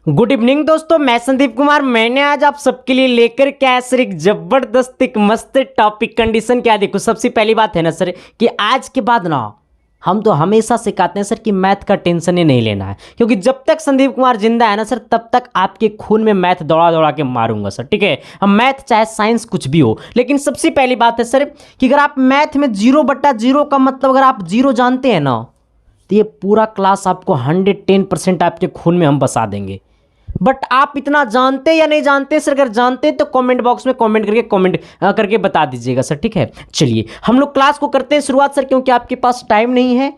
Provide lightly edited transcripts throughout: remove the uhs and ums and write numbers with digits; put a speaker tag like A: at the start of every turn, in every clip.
A: Good evening दोस्तों, मैं संदीप कुमार। मैंने आज आप सबके लिए लेकर के आया सर एक जबरदस्त एक मस्त टॉपिक। कंडीशन क्या देखो, सबसे पहली बात है ना सर कि आज के बाद ना हम तो हमेशा सिखाते हैं सर कि मैथ का टेंशन ही नहीं लेना है, क्योंकि जब तक संदीप कुमार जिंदा है ना सर तब तक आपके खून में मैथ दौड़ा दौड़ा के मारूंगा सर। ठीक है, हम मैथ चाहे साइंस कुछ भी हो, लेकिन सबसे पहली बात है सर कि अगर आप मैथ में 0/0 का मतलब अगर आप 0 जानते हैं ना तो ये पूरा क्लास आपको 110% आपके खून में हम बसा देंगे। बट आप इतना जानते या नहीं जानते सर? अगर जानते तो कमेंट बॉक्स में कमेंट करके बता दीजिएगा सर। ठीक है, चलिए हम लोग क्लास को करते हैं शुरुआत सर, क्योंकि आपके पास टाइम नहीं है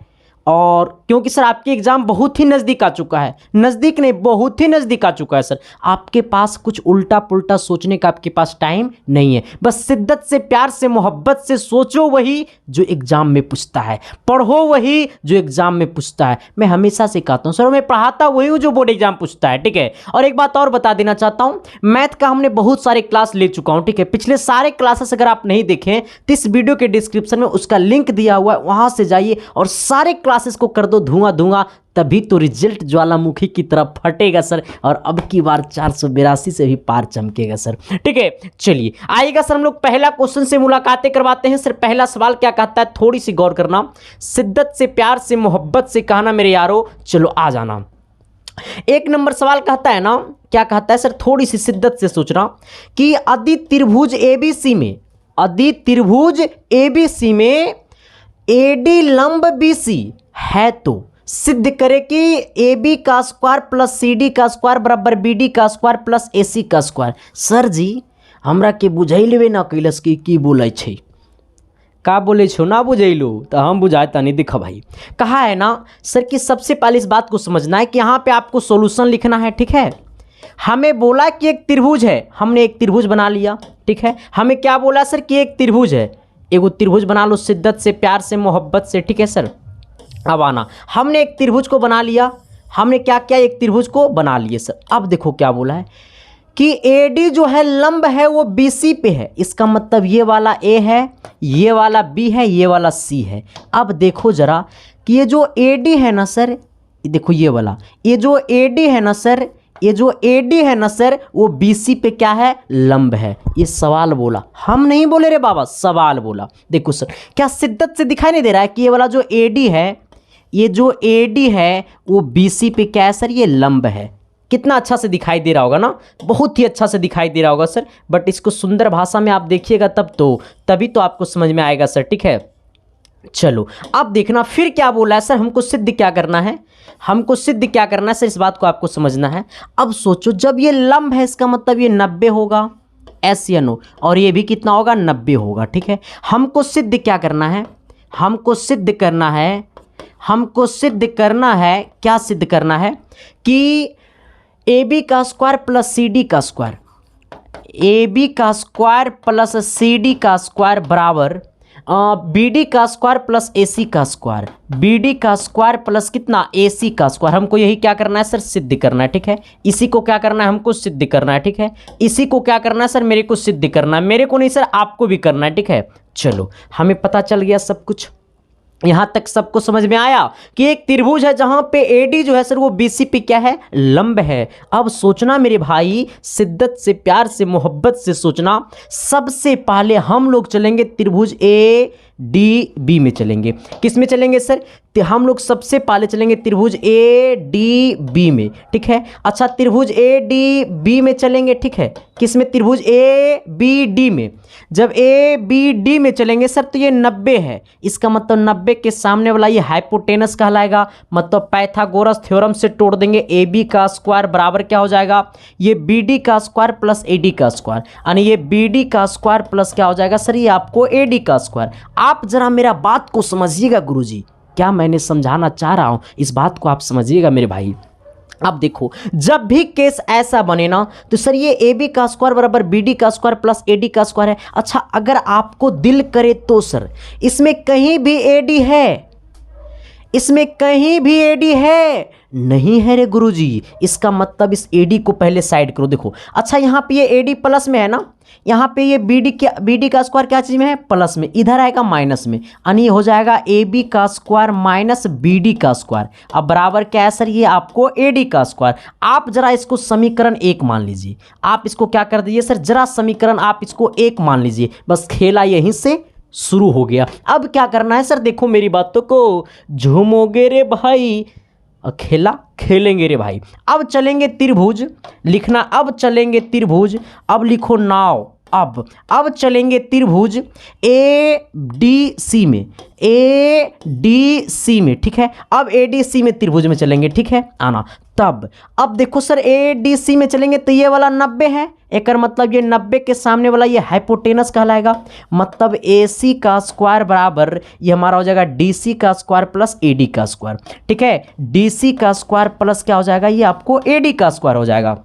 A: और क्योंकि सर आपके एग्जाम बहुत ही नज़दीक आ चुका है। नज़दीक नहीं, बहुत ही नज़दीक आ चुका है सर। आपके पास कुछ उल्टा पुल्टा सोचने का आपके पास टाइम नहीं है। बस शिद्दत से, प्यार से, मोहब्बत से सोचो वही जो एग्जाम में पूछता है, पढ़ो वही जो एग्जाम में पूछता है। मैं हमेशा से कहता हूँ सर, मैं पढ़ाता वही हूँ जो बोर्ड एग्जाम पूछता है। ठीक है, और एक बात और बता देना चाहता हूँ, मैथ का हमने बहुत सारे क्लास ले चुका हूँ। ठीक है, पिछले सारे क्लासेस अगर आप नहीं देखें तो इस वीडियो के डिस्क्रिप्शन में उसका लिंक दिया हुआ है, वहाँ से जाइए और सारे क्लासेस को कर दो धुआं धुआं, तभी तो रिजल्ट ज्वालामुखी की तरफ फटेगा सर। और अब की बार 482 से भी पार चमकेगा सर। ठीक है, चलिए आइएगा सर, हम लोग पहला क्वेश्चन से मुलाकातें करवाते हैं सर। पहला सवाल क्या कहता है, थोड़ी सी गौर करना। शिद्दत से, प्यार से, मोहब्बत से कहना मेरे यारो, चलो आ जाना। एक नंबर सवाल कहता है ना, क्या कहता है सर, थोड़ी सी शिद्दत से सोचना कि यदि त्रिभुज एबीसी में, यदि त्रिभुज एबीसी में एडी लंब बीसी है तो सिद्ध करे कि ए बी का स्क्वायर प्लस सी डी का स्क्वायर बराबर बी डी का स्क्वायर प्लस ए सी का स्क्वायर। सर जी हमरा के बुझैलबे ना कैलस कि बोलै छै, का बोले छो ना बुझैलो तो हम बुझाए तनी दिखा भाई। कहा है ना सर कि सबसे पहले इस बात को समझना है कि यहाँ पे आपको सॉल्यूशन लिखना है। ठीक है, हमें बोला कि एक त्रिभुज है, हमने एक त्रिभुज बना लिया। ठीक है, हमें क्या बोला सर कि एक त्रिभुज है, एगो त्रिभुज बना लो शिद्दत से, प्यार से, मोहब्बत से। ठीक है सर, अब आना, हमने एक त्रिभुज को बना लिया। हमने क्या किया, एक त्रिभुज को बना लिए सर। अब देखो क्या बोला है कि AD जो है लंब है वो BC पे है, इसका मतलब ये वाला A है, ये वाला B है, ये वाला C है। अब देखो जरा कि ये जो AD है ना सर, देखो ये वाला, ये जो AD है ना सर, ये जो AD है ना सर वो BC पे क्या है, लंब है। ये सवाल बोला, हम नहीं बोले रे बाबा, सवाल बोला। देखो सर क्या शिद्दत से दिखाई नहीं दे रहा है कि ये वाला जो AD है, ये जो AD है वो BC पे क्या है सर, ये लंब है। कितना अच्छा से दिखाई दे रहा होगा ना, बहुत ही अच्छा से दिखाई दे रहा होगा सर। बट इसको सुंदर भाषा में आप देखिएगा तभी तो आपको समझ में आएगा सर। ठीक है, चलो अब देखना फिर क्या बोला है सर, हमको सिद्ध क्या करना है, हमको सिद्ध क्या करना है सर, इस बात को आपको समझना है। अब सोचो जब ये लंब है इसका मतलब ये 90 होगा, एस या नो, और ये भी कितना होगा, 90 होगा। ठीक है, हमको सिद्ध क्या करना है, हमको सिद्ध करना है, हमको सिद्ध करना है, क्या सिद्ध करना है कि AB का स्क्वायर प्लस CD का स्क्वायर, AB का स्क्वायर प्लस CD का स्क्वायर बराबर BD का स्क्वायर प्लस AC का स्क्वायर, BD का स्क्वायर प्लस कितना, AC का स्क्वायर। हमको यही क्या करना है सर, सिद्ध करना है। ठीक है, इसी को क्या करना है, हमको सिद्ध करना है। ठीक है, इसी को क्या करना है सर, मेरे को सिद्ध करना है, मेरे को नहीं सर आपको भी करना है। ठीक है, चलो हमें पता चल गया सब कुछ, यहां तक सबको समझ में आया कि एक त्रिभुज है जहां पे AD जो है सर वो BC पे क्या है, लंब है। अब सोचना मेरे भाई, शिद्दत से, प्यार से, मोहब्बत से सोचना। सबसे पहले हम लोग चलेंगे त्रिभुज ADB में चलेंगे। किस में चलेंगे सर, हम लोग सबसे पहले चलेंगे त्रिभुज ADB में। ठीक है, अच्छा त्रिभुज ADB में चलेंगे। ठीक है, किस में, त्रिभुज ABD में। जब ABD में चलेंगे सर तो ये 90 है, इसका मतलब 90 के सामने वाला ये हाइपोटेनस कहलाएगा। मतलब पाइथागोरस थ्योरम से तोड़ देंगे, AB का स्क्वायर बराबर क्या हो जाएगा, ये BD का स्क्वायर प्लस AD का स्क्वायर, यानी ये BD का स्क्वायर प्लस क्या हो जाएगा सर, ये आपको AD का स्क्वायर। आप जरा मेरा बात को समझिएगा गुरुजी, क्या मैंने समझाना चाह रहा हूं इस बात को आप समझिएगा मेरे भाई। अब देखो जब भी केस ऐसा बने ना तो सर ये AB का स्क्वायर बराबर BD का स्क्वायर प्लस AD का स्क्वायर है। अच्छा अगर आपको दिल करे तो सर इसमें कहीं भी AD है, इसमें कहीं भी AD है, नहीं है रे गुरुजी, इसका मतलब इस AD को पहले साइड करो। देखो अच्छा यहाँ पे ये AD प्लस में है ना, यहाँ पे ये BD का स्क्वायर क्या चीज़ में है, प्लस में, इधर आएगा माइनस में, यानी हो जाएगा AB का स्क्वायर माइनस BD का स्क्वायर। अब बराबर क्या है सर, ये आपको AD का स्क्वायर। आप जरा इसको समीकरण 1 मान लीजिए, आप इसको क्या कर दीजिए सर, जरा समीकरण आप इसको 1 मान लीजिए। बस खेला यहीं से शुरू हो गया। अब क्या करना है सर, देखो मेरी बातों को, झूमोगे रे भाई, खेला खेलेंगे रे भाई। अब चलेंगे त्रिभुज, लिखना अब चलेंगे त्रिभुज, अब लिखो नाव, अब चलेंगे त्रिभुज ADC में, ADC में, ठीक है। अब ADC में त्रिभुज में चलेंगे, ठीक है, आना तब। अब देखो सर ADC में चलेंगे तो ये वाला 90 है, एक मतलब ये 90 के सामने वाला ये हाइपोटेनस कहलाएगा, मतलब AC का स्क्वायर बराबर ये हमारा हो जाएगा DC का स्क्वायर प्लस AD का स्क्वायर, ठीक है। DC का स्क्वायर प्लस क्या हो जाएगा, ये आपको AD का स्क्वायर हो जाएगा।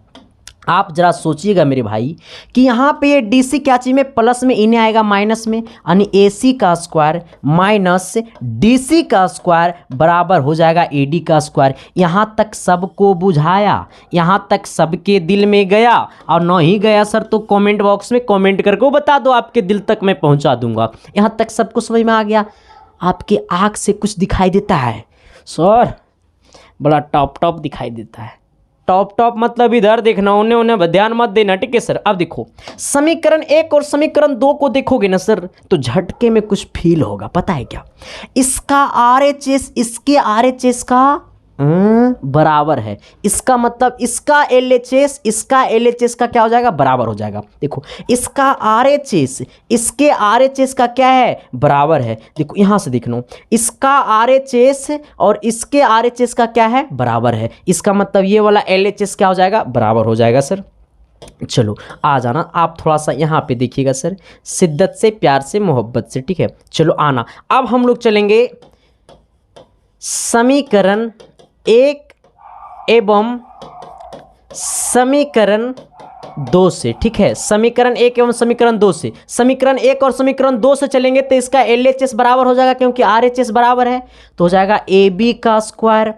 A: आप जरा सोचिएगा मेरे भाई कि यहाँ पे ये DC क्या चीज़ में, प्लस में, इन्हें आएगा माइनस में, यानी AC का स्क्वायर माइनस DC का स्क्वायर बराबर हो जाएगा AD का स्क्वायर। यहाँ तक सबको बुझाया, यहाँ तक सबके दिल में गया, और न ही गया सर तो कमेंट बॉक्स में कमेंट करके बता दो, आपके दिल तक मैं पहुँचा दूंगा। यहाँ तक सबको समझ में आ गया? आपके आँख से कुछ दिखाई देता है सर, बड़ा टॉप दिखाई देता है। टॉप मतलब इधर देखना, उन्हें ध्यान मत देना, ठीक है सर। अब देखो समीकरण 1 और समीकरण 2 को देखोगे ना सर तो झटके में कुछ फील होगा, पता है क्या, इसका RHS इसके RHS का बराबर है, इसका मतलब इसका LHS का क्या हो जाएगा, बराबर हो जाएगा। देखो इसका RHS इसके RHS का क्या है, बराबर है। देखो यहाँ से देखना, इसका RHS और इसके RHS का क्या है, बराबर है, इसका मतलब ये वाला LHS क्या हो जाएगा, बराबर हो जाएगा सर। चलो आ जाना, आप थोड़ा सा यहाँ पे देखिएगा सर, शिद्दत से, प्यार से, मोहब्बत से, ठीक है। चलो आना, अब हम लोग चलेंगे समीकरण 1 एवं समीकरण 2 से, ठीक है। समीकरण 1 एवं समीकरण 2 से, समीकरण 1 और समीकरण 2 से चलेंगे तो इसका LHS बराबर हो जाएगा, क्योंकि RHS बराबर है, तो हो जाएगा AB का स्क्वायर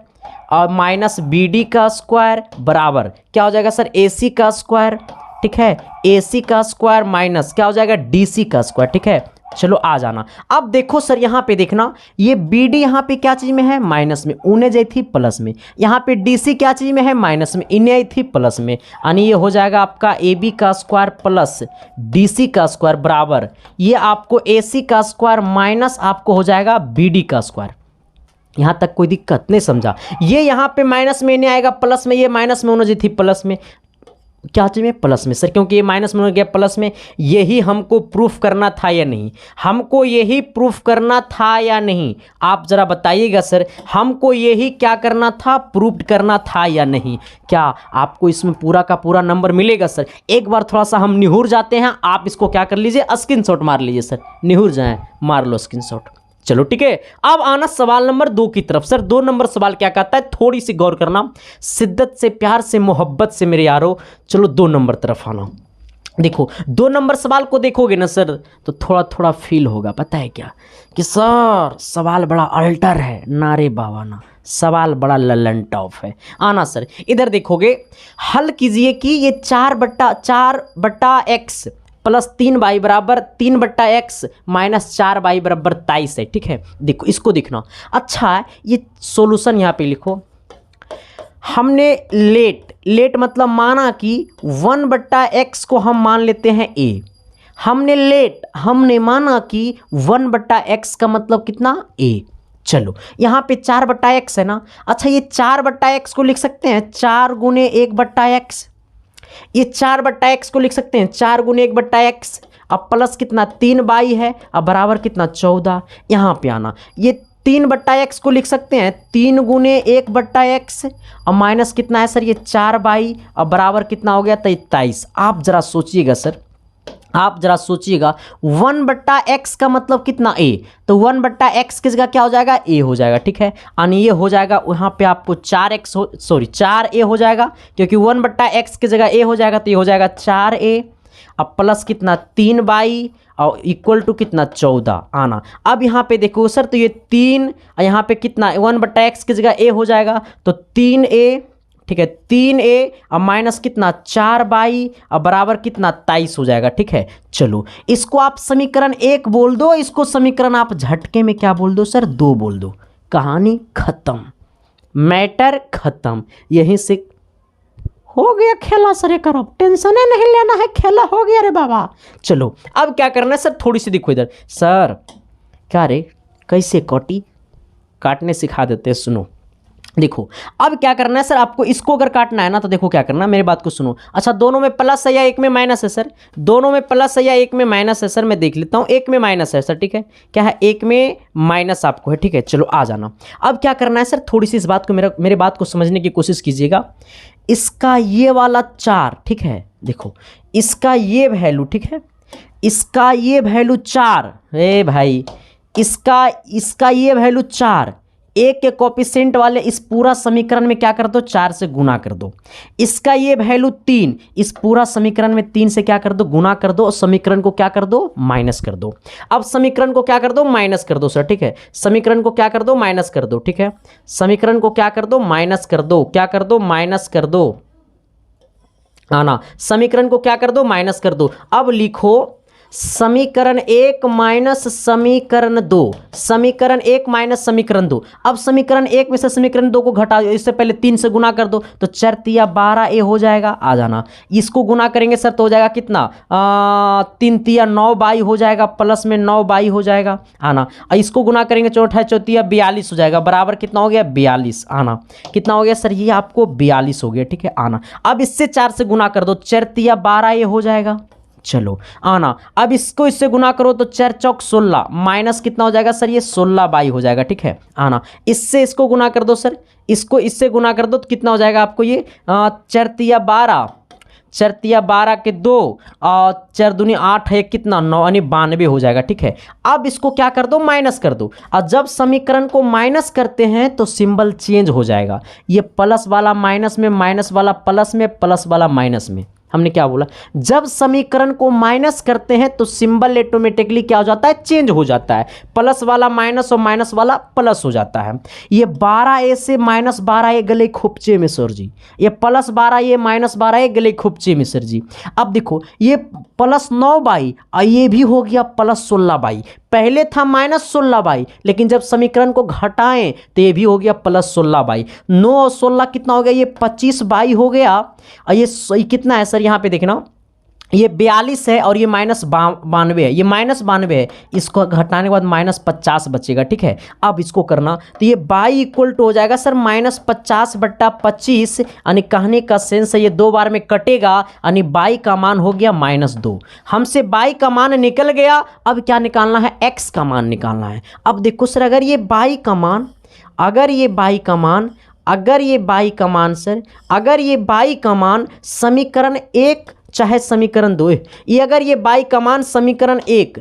A: और माइनस BD का स्क्वायर बराबर क्या हो जाएगा सर, AC का स्क्वायर, ठीक है। AC का स्क्वायर माइनस क्या हो जाएगा, DC का स्क्वायर, ठीक है। चलो आ जाना, अब देखो सर यहाँ पे देखना, ये BD यहाँ पे क्या चीज़ में है, माइनस में, उन्हें जाई थी प्लस में, यहाँ पे DC क्या चीज़ में है, माइनस में, इन्हें आई थी प्लस में, यानी ये हो जाएगा आपका AB का स्क्वायर प्लस DC का स्क्वायर बराबर ये आपको AC का स्क्वायर माइनस आपको हो जाएगा BD का स्क्वायर। यहाँ तक कोई दिक्कत नहीं, समझा? ये यहाँ पे माइनस में इन्हें आएगा प्लस में, ये माइनस में उन्हें थी प्लस में, क्या चीज़ में, प्लस में सर, क्योंकि ये माइनस में हो गया प्लस में। यही हमको प्रूफ करना था या नहीं, हमको यही प्रूफ करना था या नहीं, आप ज़रा बताइएगा सर, हमको यही क्या करना था, प्रूफ करना था या नहीं? क्या आपको इसमें पूरा का पूरा नंबर मिलेगा सर? एक बार थोड़ा सा हम निहुर जाते हैं, आप इसको क्या कर लीजिए, स्क्रीनशॉट मार लीजिए सर, निहुर जाएँ, मार लो स्क्रीनशॉट। चलो ठीक है, अब आना सवाल नंबर 2 की तरफ। सर 2 नंबर सवाल क्या कहता है, थोड़ी सी गौर करना, शिद्दत से, प्यार से, मोहब्बत से मेरे यारो। चलो 2 नंबर तरफ आना। देखो 2 नंबर सवाल को देखोगे ना सर तो थोड़ा थोड़ा फील होगा, पता है क्या, कि सर सवाल बड़ा अल्टर है, ना रे बाबा ना, सवाल बड़ा ललन टॉप है। आना सर, इधर देखोगे, हल कीजिए कि ये 4/x प्लस 3y बराबर 3/x माइनस 4y बराबर 23 है, ठीक है। देखो इसको देखना, अच्छा है, ये सॉल्यूशन यहाँ पे लिखो। हमने लेट मतलब माना कि 1/x को हम मान लेते हैं a। हमने माना कि 1/x का मतलब कितना, a। चलो यहाँ पे 4/x है ना, अच्छा ये 4/x को लिख सकते हैं 4 गुने 1/x, ये 4/x को लिख सकते हैं 4 गुने 1/x, अब प्लस कितना 3y है, अब बराबर कितना 14। यहाँ पे आना, ये 3/x को लिख सकते हैं 3 गुने 1/x, और माइनस कितना है सर, ये 4y, अब बराबर कितना हो गया 23। आप जरा सोचिएगा सर, आप जरा सोचिएगा, 1/x का मतलब कितना a, तो 1/x की जगह क्या हो जाएगा, a हो जाएगा, ठीक है। यानी ये हो जाएगा वहाँ पे आपको 4a हो जाएगा, क्योंकि 1/x की जगह a हो जाएगा, तो ये हो जाएगा 4a, अब प्लस कितना 3y, और इक्वल टू कितना 14 आना। अब यहाँ पे देखो सर, तो ये 3 यहाँ पे कितना 1/x की जगह a हो जाएगा, तो 3a, ठीक है, 3a और माइनस कितना 4y और बराबर कितना 23 हो जाएगा। ठीक है, चलो इसको आप समीकरण 1 बोल दो, इसको समीकरण आप झटके में क्या बोल दो सर, 2 बोल दो। कहानी खत्म, मैटर खत्म, यहीं से हो गया खेला सर। एक टेंशन है नहीं लेना है, खेला हो गया रे बाबा। चलो अब क्या करना है सर, थोड़ी सी देखो इधर। सर क्या रे, कैसे कटी, काटने सिखा देते हैं। सुनो देखो, अब क्या करना है सर, आपको इसको अगर काटना है ना तो देखो क्या करना है, मेरी बात को सुनो। अच्छा, दोनों में प्लस है या एक में माइनस है सर, दोनों में प्लस है या एक में माइनस है सर, मैं देख लेता हूँ। एक में माइनस है सर, ठीक है, क्या है, एक में माइनस आपको है। ठीक है, चलो आ जाना। अब क्या करना है सर, थोड़ी सी इस बात को मेरे बात को समझने की कोशिश कीजिएगा। इसका ये वाला 4, ठीक है, देखो इसका ये वैल्यू, ठीक है, इसका ये वैल्यू 4, ए भाई इसका ये वैल्यू 4, एक के कोएफिशिएंट वाले इस पूरा समीकरण में क्या कर दो, 4 से गुना कर दो। इसका ये वैल्यू 3, इस पूरा समीकरण में 3 से क्या कर दो, गुना कर दो, और समीकरण को क्या कर दो, माइनस कर दो। अब समीकरण को क्या कर दो, माइनस कर दो सर। ठीक है, समीकरण को क्या कर दो, माइनस कर दो। ठीक है, समीकरण को क्या कर दो, माइनस कर दो, क्या कर दो, माइनस कर दो, आना। समीकरण को क्या कर दो, माइनस कर दो। अब लिखो समीकरण 1 माइनस समीकरण 2, समीकरण 1 माइनस समीकरण 2। अब समीकरण 1 में से समीकरण 2 को घटा दो, इससे पहले 3 से गुना कर दो, तो 4 तिया 12a हो जाएगा। आ जाना, इसको गुना करेंगे सर तो हो जाएगा कितना, 3 तिया 9y हो जाएगा, प्लस में 9y हो जाएगा। आना, और इसको गुना करेंगे 4 चौथिया 42 हो जाएगा, बराबर कितना हो गया, 42। आना, कितना हो गया सर, ये आपको 42 हो गया। ठीक है, आना। अब इससे 4 से गुना कर दो, 4 तिया 12a हो जाएगा। चलो आना, अब इसको इससे गुना करो तो 4 चौक 16, माइनस कितना हो जाएगा सर, ये 16y हो जाएगा। ठीक है, आना, इससे इसको गुना कर दो सर, इसको इससे गुना कर दो तो कितना हो जाएगा आपको, ये 4 तिया 12, 4 तिया 12 के 2 और 4 दूनी 8 है, कितना 9 यानी 92 हो जाएगा। ठीक है, अब इसको क्या कर दो, माइनस कर दो, और जब समीकरण को माइनस करते हैं तो सिंबल चेंज हो जाएगा। ये प्लस वाला माइनस में, माइनस वाला प्लस में, प्लस वाला माइनस में। हमने क्या बोला, जब समीकरण को माइनस करते हैं तो सिंबल ऑटोमेटिकली क्या हो जाता है, चेंज हो जाता है। प्लस वाला माइनस और माइनस वाला प्लस हो जाता है। ये 12a से माइनस 12a गले खुपचे में सर जी, ये प्लस 12 ये माइनस 12 गले खुपचे में सर जी। अब देखो ये प्लस 9y और ये भी हो गया प्लस 16y। पहले था माइनस 16y, लेकिन जब समीकरण को घटाएं तो ये भी हो गया प्लस 16y। 9 और 16 कितना हो गया, ये 25y हो गया। और ये कितना है सर, यहाँ पे देखना, ये 42 है और ये माइनस 92 है, ये माइनस 92 है, इसको घटाने के बाद माइनस 50 बचेगा। ठीक है, अब इसको करना तो ये y इक्वल टू हो जाएगा सर माइनस 50/25, यानी कहने का सेंस है ये 2 बार में कटेगा, यानी y का मान हो गया -2। हमसे y का मान निकल गया, अब क्या निकालना है, x का मान निकालना है। अब देखो सर, अगर ये y का मान, अगर ये y का मान, अगर ये y का मान सर, अगर ये y का मान समीकरण 1 चाहे समीकरण 2, ये अगर ये y का मान समीकरण 1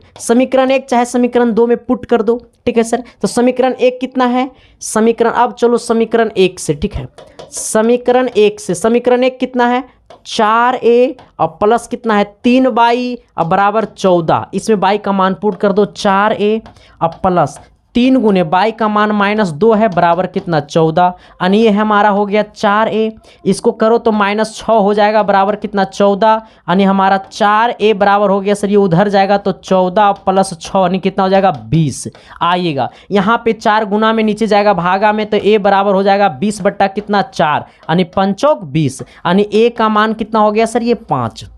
A: चाहे समीकरण 2 में पुट कर दो। ठीक है सर, तो समीकरण 1 कितना है, समीकरण, अब चलो समीकरण 1 से, ठीक है, समीकरण 1 से, समीकरण 1 कितना है, 4a और प्लस कितना है 3y और बराबर 14। इसमें y का मान पुट कर दो, 4a और प्लस 3 गुने y का मान -2 है, बराबर कितना 14, यानी ये हमारा हो गया 4a। इसको करो तो -6 हो जाएगा, बराबर कितना 14, यानी हमारा 4a बराबर हो गया सर, ये उधर जाएगा तो 14 प्लस 6 यानी कितना हो जाएगा 20। आइएगा यहाँ पे 4 गुना में नीचे जाएगा भागा में, तो a बराबर हो जाएगा 20 बट्टा कितना 4, यानी 5 चौक 20, यानी a का मान कितना हो गया सर, ये 5।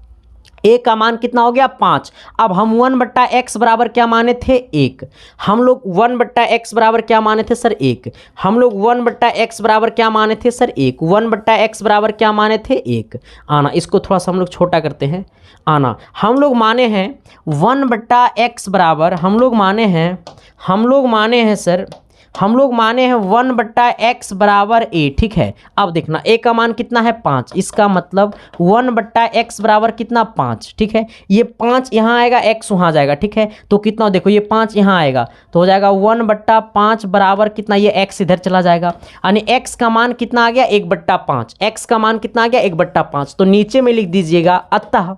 A: a का मान कितना हो गया 5। अब हम 1/x बराबर क्या माने थे, 1। हम लोग 1/x बराबर क्या माने थे सर, 1। हम लोग 1/x बराबर क्या माने थे सर, 1। 1/x बराबर क्या माने थे, 1। आना, इसको थोड़ा सा हम लोग छोटा करते हैं। आना, हम लोग माने हैं 1/x बराबर, हम लोग माने हैं सर, हम लोग माने हैं 1/x बराबर a। ठीक है, अब देखना a का मान कितना है 5, इसका मतलब 1/x बराबर कितना 5। ठीक है, ये 5 यहाँ आएगा, x वहाँ जाएगा। ठीक है, तो कितना, देखो ये 5 यहाँ आएगा तो हो जाएगा 1/5 बराबर कितना, ये x इधर चला जाएगा, यानी x का मान कितना आ गया 1/5। x का मान कितना आ गया 1/5, तो नीचे में लिख दीजिएगा, अतः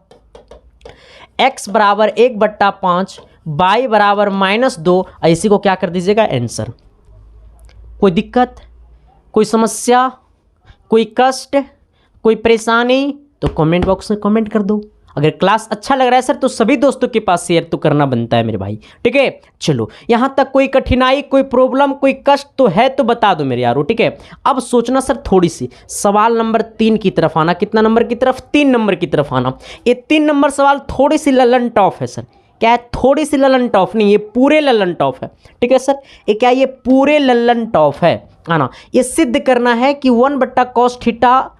A: x बराबर 1/5, y बराबर -2, इसी को क्या कर दीजिएगा आंसर। कोई दिक्कत, कोई समस्या, कोई कष्ट, कोई परेशानी तो कमेंट बॉक्स में कमेंट कर दो। अगर क्लास अच्छा लग रहा है सर तो सभी दोस्तों के पास शेयर तो करना बनता है मेरे भाई, ठीक है। चलो यहाँ तक कोई कठिनाई, कोई प्रॉब्लम, कोई कष्ट तो है तो बता दो मेरे यारो, ठीक है। अब सोचना सर थोड़ी सी, सवाल नंबर 3 की तरफ आना। कितना नंबर की तरफ? 3 नंबर की तरफ आना। ये 3 नंबर सवाल थोड़ी सी ललन टॉफ है सर। क्या है? थोड़ी सी ललन टॉफ नहीं, ये पूरे ललन टॉफ है, ठीक है सर। ये क्या? ये पूरे ललन टॉफ है ना। ये सिद्ध करना है कि 1/cos theta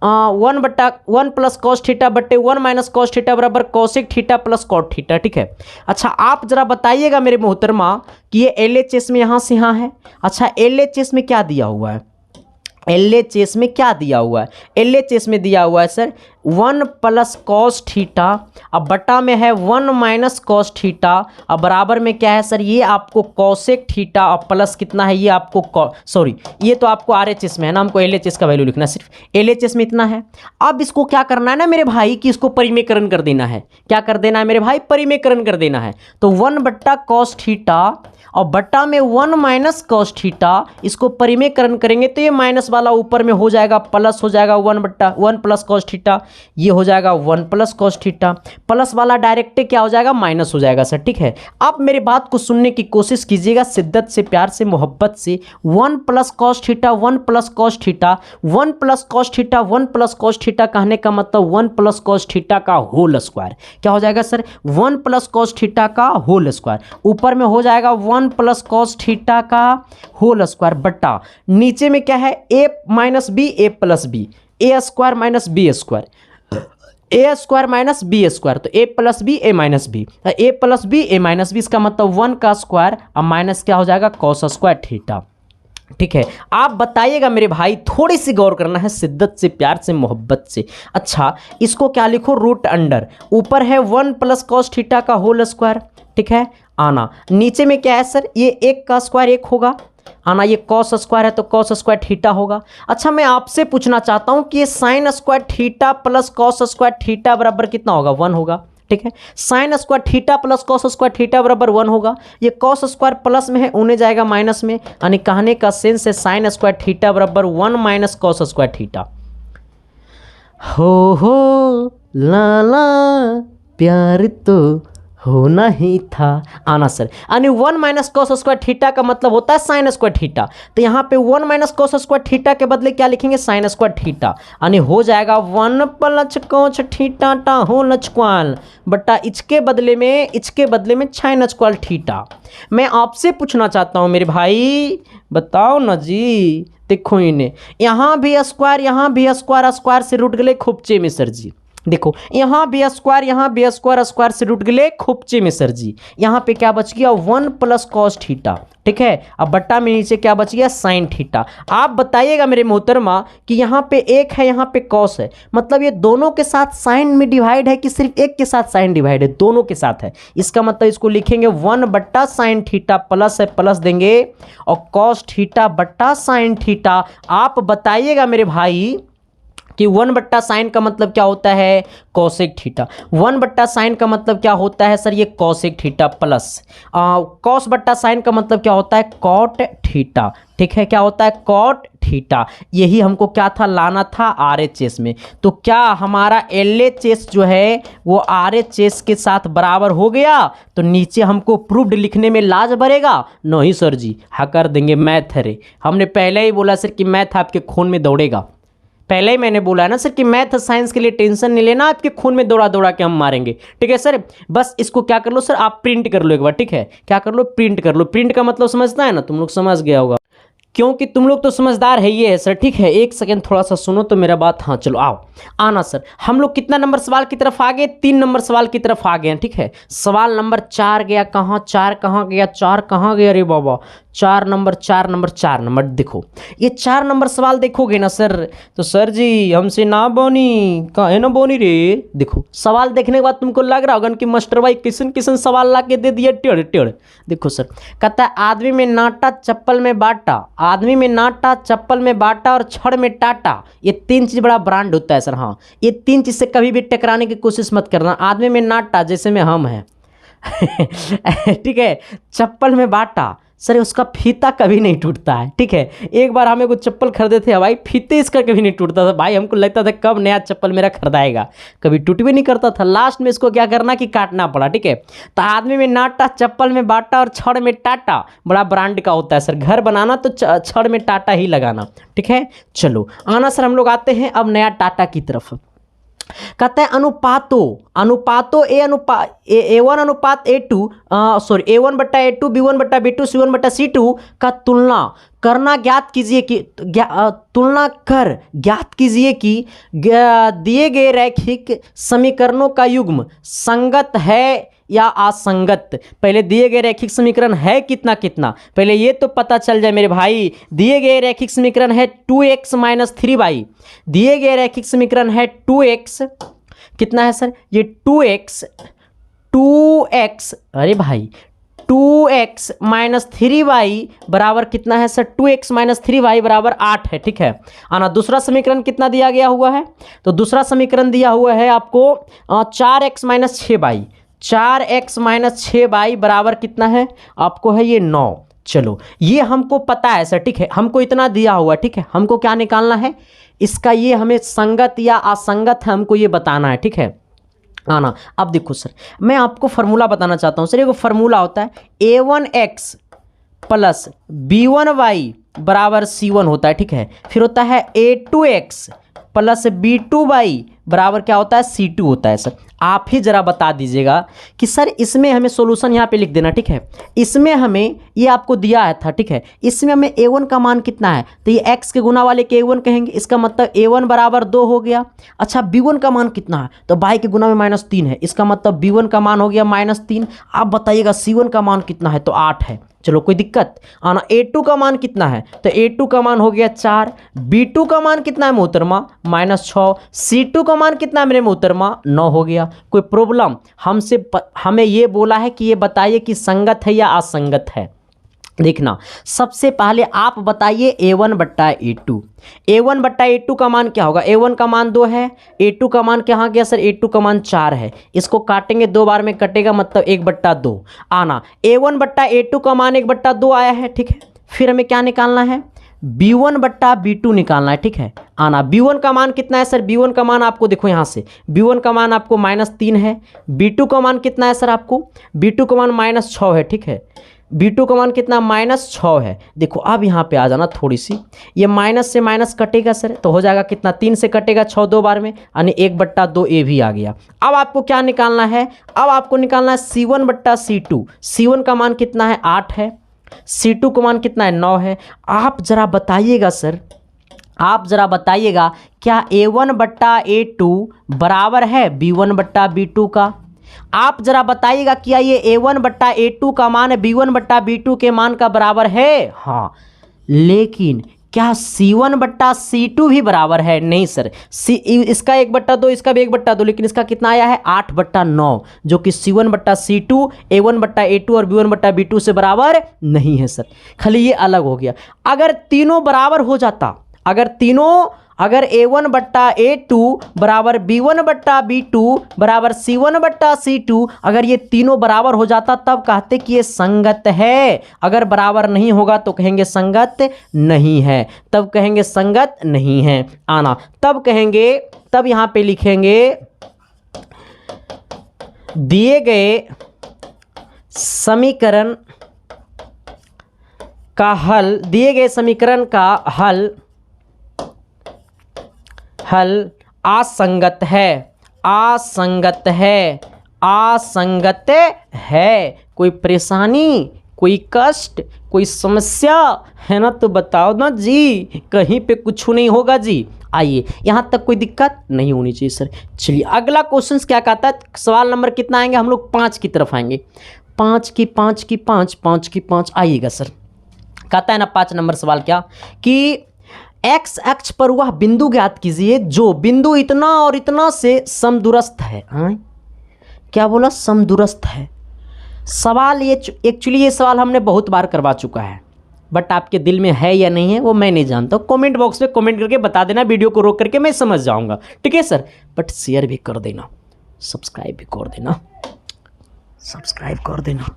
A: 1 plus cos theta बट्टे 1 माइनस कॉस थीटा बराबर cosec theta plus cot theta, ठीक है। अच्छा आप जरा बताइएगा मेरे मोहतरमा कि ये LHS में यहाँ से यहाँ है। अच्छा LHS में क्या दिया हुआ है? LHS में क्या दिया हुआ है? LHS में दिया हुआ है सर 1 प्लस कॉस थीटा, अब बटा में है 1 माइनस कॉस थीटा, अब बराबर में क्या है सर? ये आपको कॉसेक थीटा और प्लस कितना है? ये आपको सॉरी ये तो आपको RHS में है ना, हमको LHS का वैल्यू लिखना है, सिर्फ LHS में इतना है। अब इसको क्या करना है ना मेरे भाई कि इसको परिमेयकरण कर देना है। क्या कर देना है मेरे भाई? परिमेयकरण कर देना है। तो 1/cos थीटा और बटा में 1 माइनस कॉस थीटा, इसको परिमेयकरण करेंगे तो ये माइनस वाला ऊपर में हो जाएगा, प्लस हो जाएगा 1 प्लस कॉस थीटा, ये हो जाएगा 1 प्लस कॉस थीटा, प्लस वाला डायरेक्ट क्या हो जाएगा? माइनस हो जाएगा सर, ठीक है। आप मेरी बात को सुनने की कोशिश कीजिएगा शिद्दत से, प्यार से, मोहब्बत से। 1 plus cos theta 1 plus cos theta 1 plus cos theta 1 plus cos theta कहने का मतलब 1 प्लस कॉस थीटा का होल स्क्वायर। क्या हो जाएगा सर? 1 प्लस कॉस थीटा का होल स्क्वायर, ऊपर में हो जाएगा 1 प्लस कॉस थीटा का होल स्क्वायर बटा नीचे में क्या है? a minus B A plus B, A square minus B square, A square minus B square, तो a plus B A minus B, A plus B A minus B, इसका मतलब 1 का स्क्वायर और माइनस क्या हो जाएगा? कॉस स्क्वायर थीटा, ठीक है। आप बताइएगा मेरे भाई, थोड़ी सी गौर करना है शिद्दत से, प्यार से, मोहब्बत से। अच्छा इसको क्या लिखो? रूट अंडर, ऊपर है 1 प्लस कॉस थीटा का होल स्क्वायर, ठीक है। आना नीचे में क्या है सर? ये 1 का स्क्वायर 1 होगा, आना ये कॉस स्क्वायर है तो कॉस स्क्वायर थीटा होगा। अच्छा मैं आपसे पूछना चाहता हूं कि ये sign square theta plus cos square theta बराबर कितना होगा? 1 होगा, ठीक है। Sign square theta plus cos square theta बराबर 1 होगा। ये कॉस स्क्वायर प्लस में है, उन्हें जाएगा माइनस में, यानी कहने का सेंस है साइन स्क्वायर थीटा बराबर 1 माइनस कॉस स्क्वायर थीटा। हो ला ला प्यार तो होना ही था, आना सर। यानी 1 माइनस कॉस स्क्वायर थीटा का मतलब होता है साइन स्क्वायर थीटा, तो यहाँ पे 1 माइनस कॉस स्क्वायर थीटा के बदले क्या लिखेंगे? साइन स्क्वायर थीटा, यानी हो जाएगा 1 प्लस कॉस थीटा टा होल स्क्वायर बटा इसके बदले में साइन स्क्वायर थीटा। मैं आपसे पूछना चाहता हूँ मेरे भाई, बताओ ना जी। देखो इन्हें यहाँ भी स्क्वायर, स्क्वायर से रूट गले खुपचे में सर जी। देखो यहाँ भी स्क्वायर से रूट गले खुपचे में सर जी। यहाँ पे क्या बच गया? 1 प्लस कॉस थीटा, ठीक है। अब बट्टा में नीचे क्या बच गया? Sine theta. आप बताइएगा मेरे मोहतरमा कि यहाँ पे 1 है, यहाँ पे कॉस है, मतलब ये दोनों के साथ साइन में डिवाइड है कि सिर्फ एक के साथ साइन डिवाइड है? दोनों के साथ है। इसका मतलब इसको लिखेंगे 1 बट्टा साइन थीटा, प्लस है प्लस देंगे और कॉस थीटा बट्टा साइन थीटा। आप बताइएगा मेरे भाई कि 1 बट्टा साइन का मतलब क्या होता है? Cosec theta. 1 बट्टा साइन का मतलब क्या होता है सर? ये कॉसेक थीटा प्लस कॉस बट्टा साइन का मतलब क्या होता है? कॉट थीटा, ठीक है। क्या होता है? Cot theta. यही हमको क्या था? लाना था RHS में। तो क्या हमारा LHS जो है वो RHS के साथ बराबर हो गया? तो नीचे हमको प्रूव्ड लिखने में लाज भरेगा? नहीं सर जी, हाँ कर देंगे। मैथ है रे, हमने पहले ही बोला सर कि मैथ आपके खून में दौड़ेगा। पहले ही मैंने बोला है ना सर कि मैथ साइंस के लिए टेंशन नहीं लेना, आपके खून में दौड़ा दौड़ा के हम मारेंगे, ठीक है सर। बस इसको क्या कर लो सर, आप प्रिंट कर लो एक बार, ठीक है। क्या कर लो? प्रिंट कर लो। प्रिंट का मतलब समझता है ना, तुम लोग समझ गया होगा क्योंकि तुम लोग तो समझदार है ये है सर, ठीक है। एक सेकंड थोड़ा सा सुनो तो मेरा बात। हाँ चलो आओ आना सर। हम लोग कितना नंबर सवाल की तरफ आ गए? 3 नंबर सवाल की तरफ आ गए हैं, ठीक है। सवाल नंबर 4 गया कहाँ? 4 कहाँ गया? 4 कहाँ गया रे बाबा? 4 नंबर 4 नंबर 4 नंबर। देखो ये 4 नंबर सवाल देखोगे ना सर, तो सर जी हमसे ना बोनी काहे ना बोनी रे। देखो सवाल देखने के बाद तुमको लग रहा होगा कि मास्टर भाई किसन किसन सवाल ला के दे दिया टेढ़ टेढ़। देखो सर कहता है आदमी में नाटा चप्पल में बाटा, आदमी में नाटा चप्पल में बाटा और छड़ में टाटा, ये 3 चीज़ बड़ा ब्रांड होता है सर। हाँ ये 3 चीज़ से कभी भी टकराने की कोशिश मत करना। आदमी में नाटा जैसे में हम हैं ठीक है, चप्पल में बाटा सर उसका फीता कभी नहीं टूटता है। ठीक है, एक बार हमें कुछ चप्पल खरीदे थे भाई, फीते इसका कभी नहीं टूटता था भाई, हमको लगता था कब नया चप्पल मेरा खरीदाएगा, कभी टूट भी नहीं करता था। लास्ट में इसको क्या करना कि काटना पड़ा। ठीक है, तो आदमी में नाटा चप्पल में बाटा और छड़ में टाटा बड़ा ब्रांड का होता है सर। घर बनाना तो छड़ में टाटा ही लगाना। ठीक है, चलो आना सर हम लोग आते हैं अब नया टाटा की तरफ। कहते हैं अनुपातो A1 अनुपात A2 A1 बट्टा A2 B1 बट्टा B2 C1 बट्टा C2 का तुलना करना ज्ञात कीजिए कि तुलना कर ज्ञात कीजिए कि दिए गए रैखिक समीकरणों का युग्म संगत है या असंगत। पहले दिए गए रैखिक समीकरण है कितना कितना, पहले ये तो पता चल जाए मेरे भाई। दिए गए रैखिक समीकरण है 2x माइनस 3y, दिए गए रैखिक समीकरण है 2x कितना है सर, ये 2x अरे भाई 2x माइनस 3y बराबर कितना है सर, 2x माइनस 3y बराबर 8 है। ठीक है, आना दूसरा समीकरण कितना दिया गया हुआ है, तो दूसरा समीकरण दिया हुआ है आपको 4x minus 6y, 4x minus 6y बराबर कितना है आपको है ये 9। चलो ये हमको पता है सर। ठीक है, हमको इतना दिया हुआ। ठीक है, हमको क्या निकालना है इसका, ये हमें संगत या असंगत है हमको ये बताना है। ठीक है, आना अब देखो सर मैं आपको फार्मूला बताना चाहता हूँ सर। ये फार्मूला होता है A1x प्लस B1y बराबर C1 होता है। ठीक है, फिर होता है A2x प्लस B2y बराबर क्या होता है C2 होता है। सर आप ही जरा बता दीजिएगा कि सर इसमें हमें सॉल्यूशन यहाँ पे लिख देना। ठीक है, इसमें हमें ये आपको दिया है था। ठीक है, इसमें हमें A1 का मान कितना है, तो ये x के गुना वाले के A1 कहेंगे, इसका मतलब A1 बराबर 2 हो गया। अच्छा B1 का मान कितना है, तो y के गुना में -3 है, इसका मतलब B1 का मान हो गया -3। आप बताइएगा C1 का मान कितना है, तो 8 है। चलो कोई दिक्कत, आना A2 का मान कितना है, तो A2 का मान हो गया 4, B2 का मान कितना है मोहतरमा -6, C2 का मान कितना है मेरे मोहतरमा 9 हो गया। कोई प्रॉब्लम, हमें ये बोला है कि ये बताइए कि संगत है या असंगत है। देखना सबसे पहले आप बताइए A1 बट्टा A2, A1 बट्टा A2 का मान क्या होगा, A1 का मान 2 है, A2 का मान क्या गया सर, A2 का मान 4 है। इसको काटेंगे 2 बार में कटेगा मतलब 1/2। आना A1 बट्टा A2 का मान 1/2 आया है। ठीक है, फिर हमें क्या निकालना है, B1 बट्टा B2 निकालना है। ठीक है, आना B1 का मान कितना है सर, B1 का मान आपको देखो यहाँ से B1 का मान आपको -3 है, B2 का मान कितना है सर आपको, B2 का मान -6 है। ठीक है, B2 का मान कितना -6 है। देखो अब यहाँ पे आ जाना थोड़ी सी, ये माइनस से माइनस कटेगा सर, तो हो जाएगा कितना 3 से कटेगा 6 2 बार में, यानी 1/2 ये भी आ गया। अब आपको क्या निकालना है, अब आपको निकालना है C1 बट्टा C2। C1 का मान कितना है 8 है, C2 का मान कितना है 9 है। आप जरा बताइएगा सर, आप जरा बताइएगा क्या A1 बट्टा A2 बराबर है B1 बट्टा B2 का। आप जरा बताइएगा क्या ये A1 बट्टा A2 का मान B1 बट्टा B2 के मान का बराबर है। हाँ, लेकिन क्या C1 बट्टा C2 भी बराबर है, नहीं सर। इसका 1/2 इसका भी 1/2, लेकिन इसका कितना आया है 8/9, जो कि C1 बट्टा C2 A1 बट्टा A2 और B1 बट्टा B2 से बराबर नहीं है सर। खाली ये अलग हो गया। अगर तीनों बराबर हो जाता, अगर A1 बट्टा A2 बराबर B1 बट्टा B2 बराबर C1 बट्टा C2, अगर ये तीनों बराबर हो जाता तब कहते कि ये संगत है। अगर बराबर नहीं होगा तो कहेंगे संगत नहीं है, तब कहेंगे संगत नहीं है। आना तब कहेंगे, तब यहाँ पे लिखेंगे दिए गए समीकरण का हल, दिए गए समीकरण का हल असंगत है, असंगत है, असंगत है। कोई परेशानी, कोई कष्ट, कोई समस्या है ना, तो बताओ ना जी, कहीं पे कुछ नहीं होगा जी। आइए यहाँ तक कोई दिक्कत नहीं होनी चाहिए सर। चलिए अगला क्वेश्चन क्या कहता है, सवाल नंबर कितना आएंगे हम लोग 5 की तरफ आएंगे, 5 की 5 की 5 5 की 5 आइएगा सर। कहता है ना 5 नंबर सवाल क्या कि एक्स अक्ष पर वह बिंदु ज्ञात कीजिए जो बिंदु इतना और इतना से समदूरस्थ है। हाँ, क्या बोला? समदूरस्थ है। सवाल ये एक्चुअली ये सवाल हमने बहुत बार करवा चुका है, बट आपके दिल में है या नहीं है वो मैं नहीं जानता। कमेंट बॉक्स में कमेंट करके बता देना, वीडियो को रोक करके मैं समझ जाऊंगा, ठीक है सर। बट शेयर भी कर देना, सब्सक्राइब भी कर देना, सब्सक्राइब कर देना।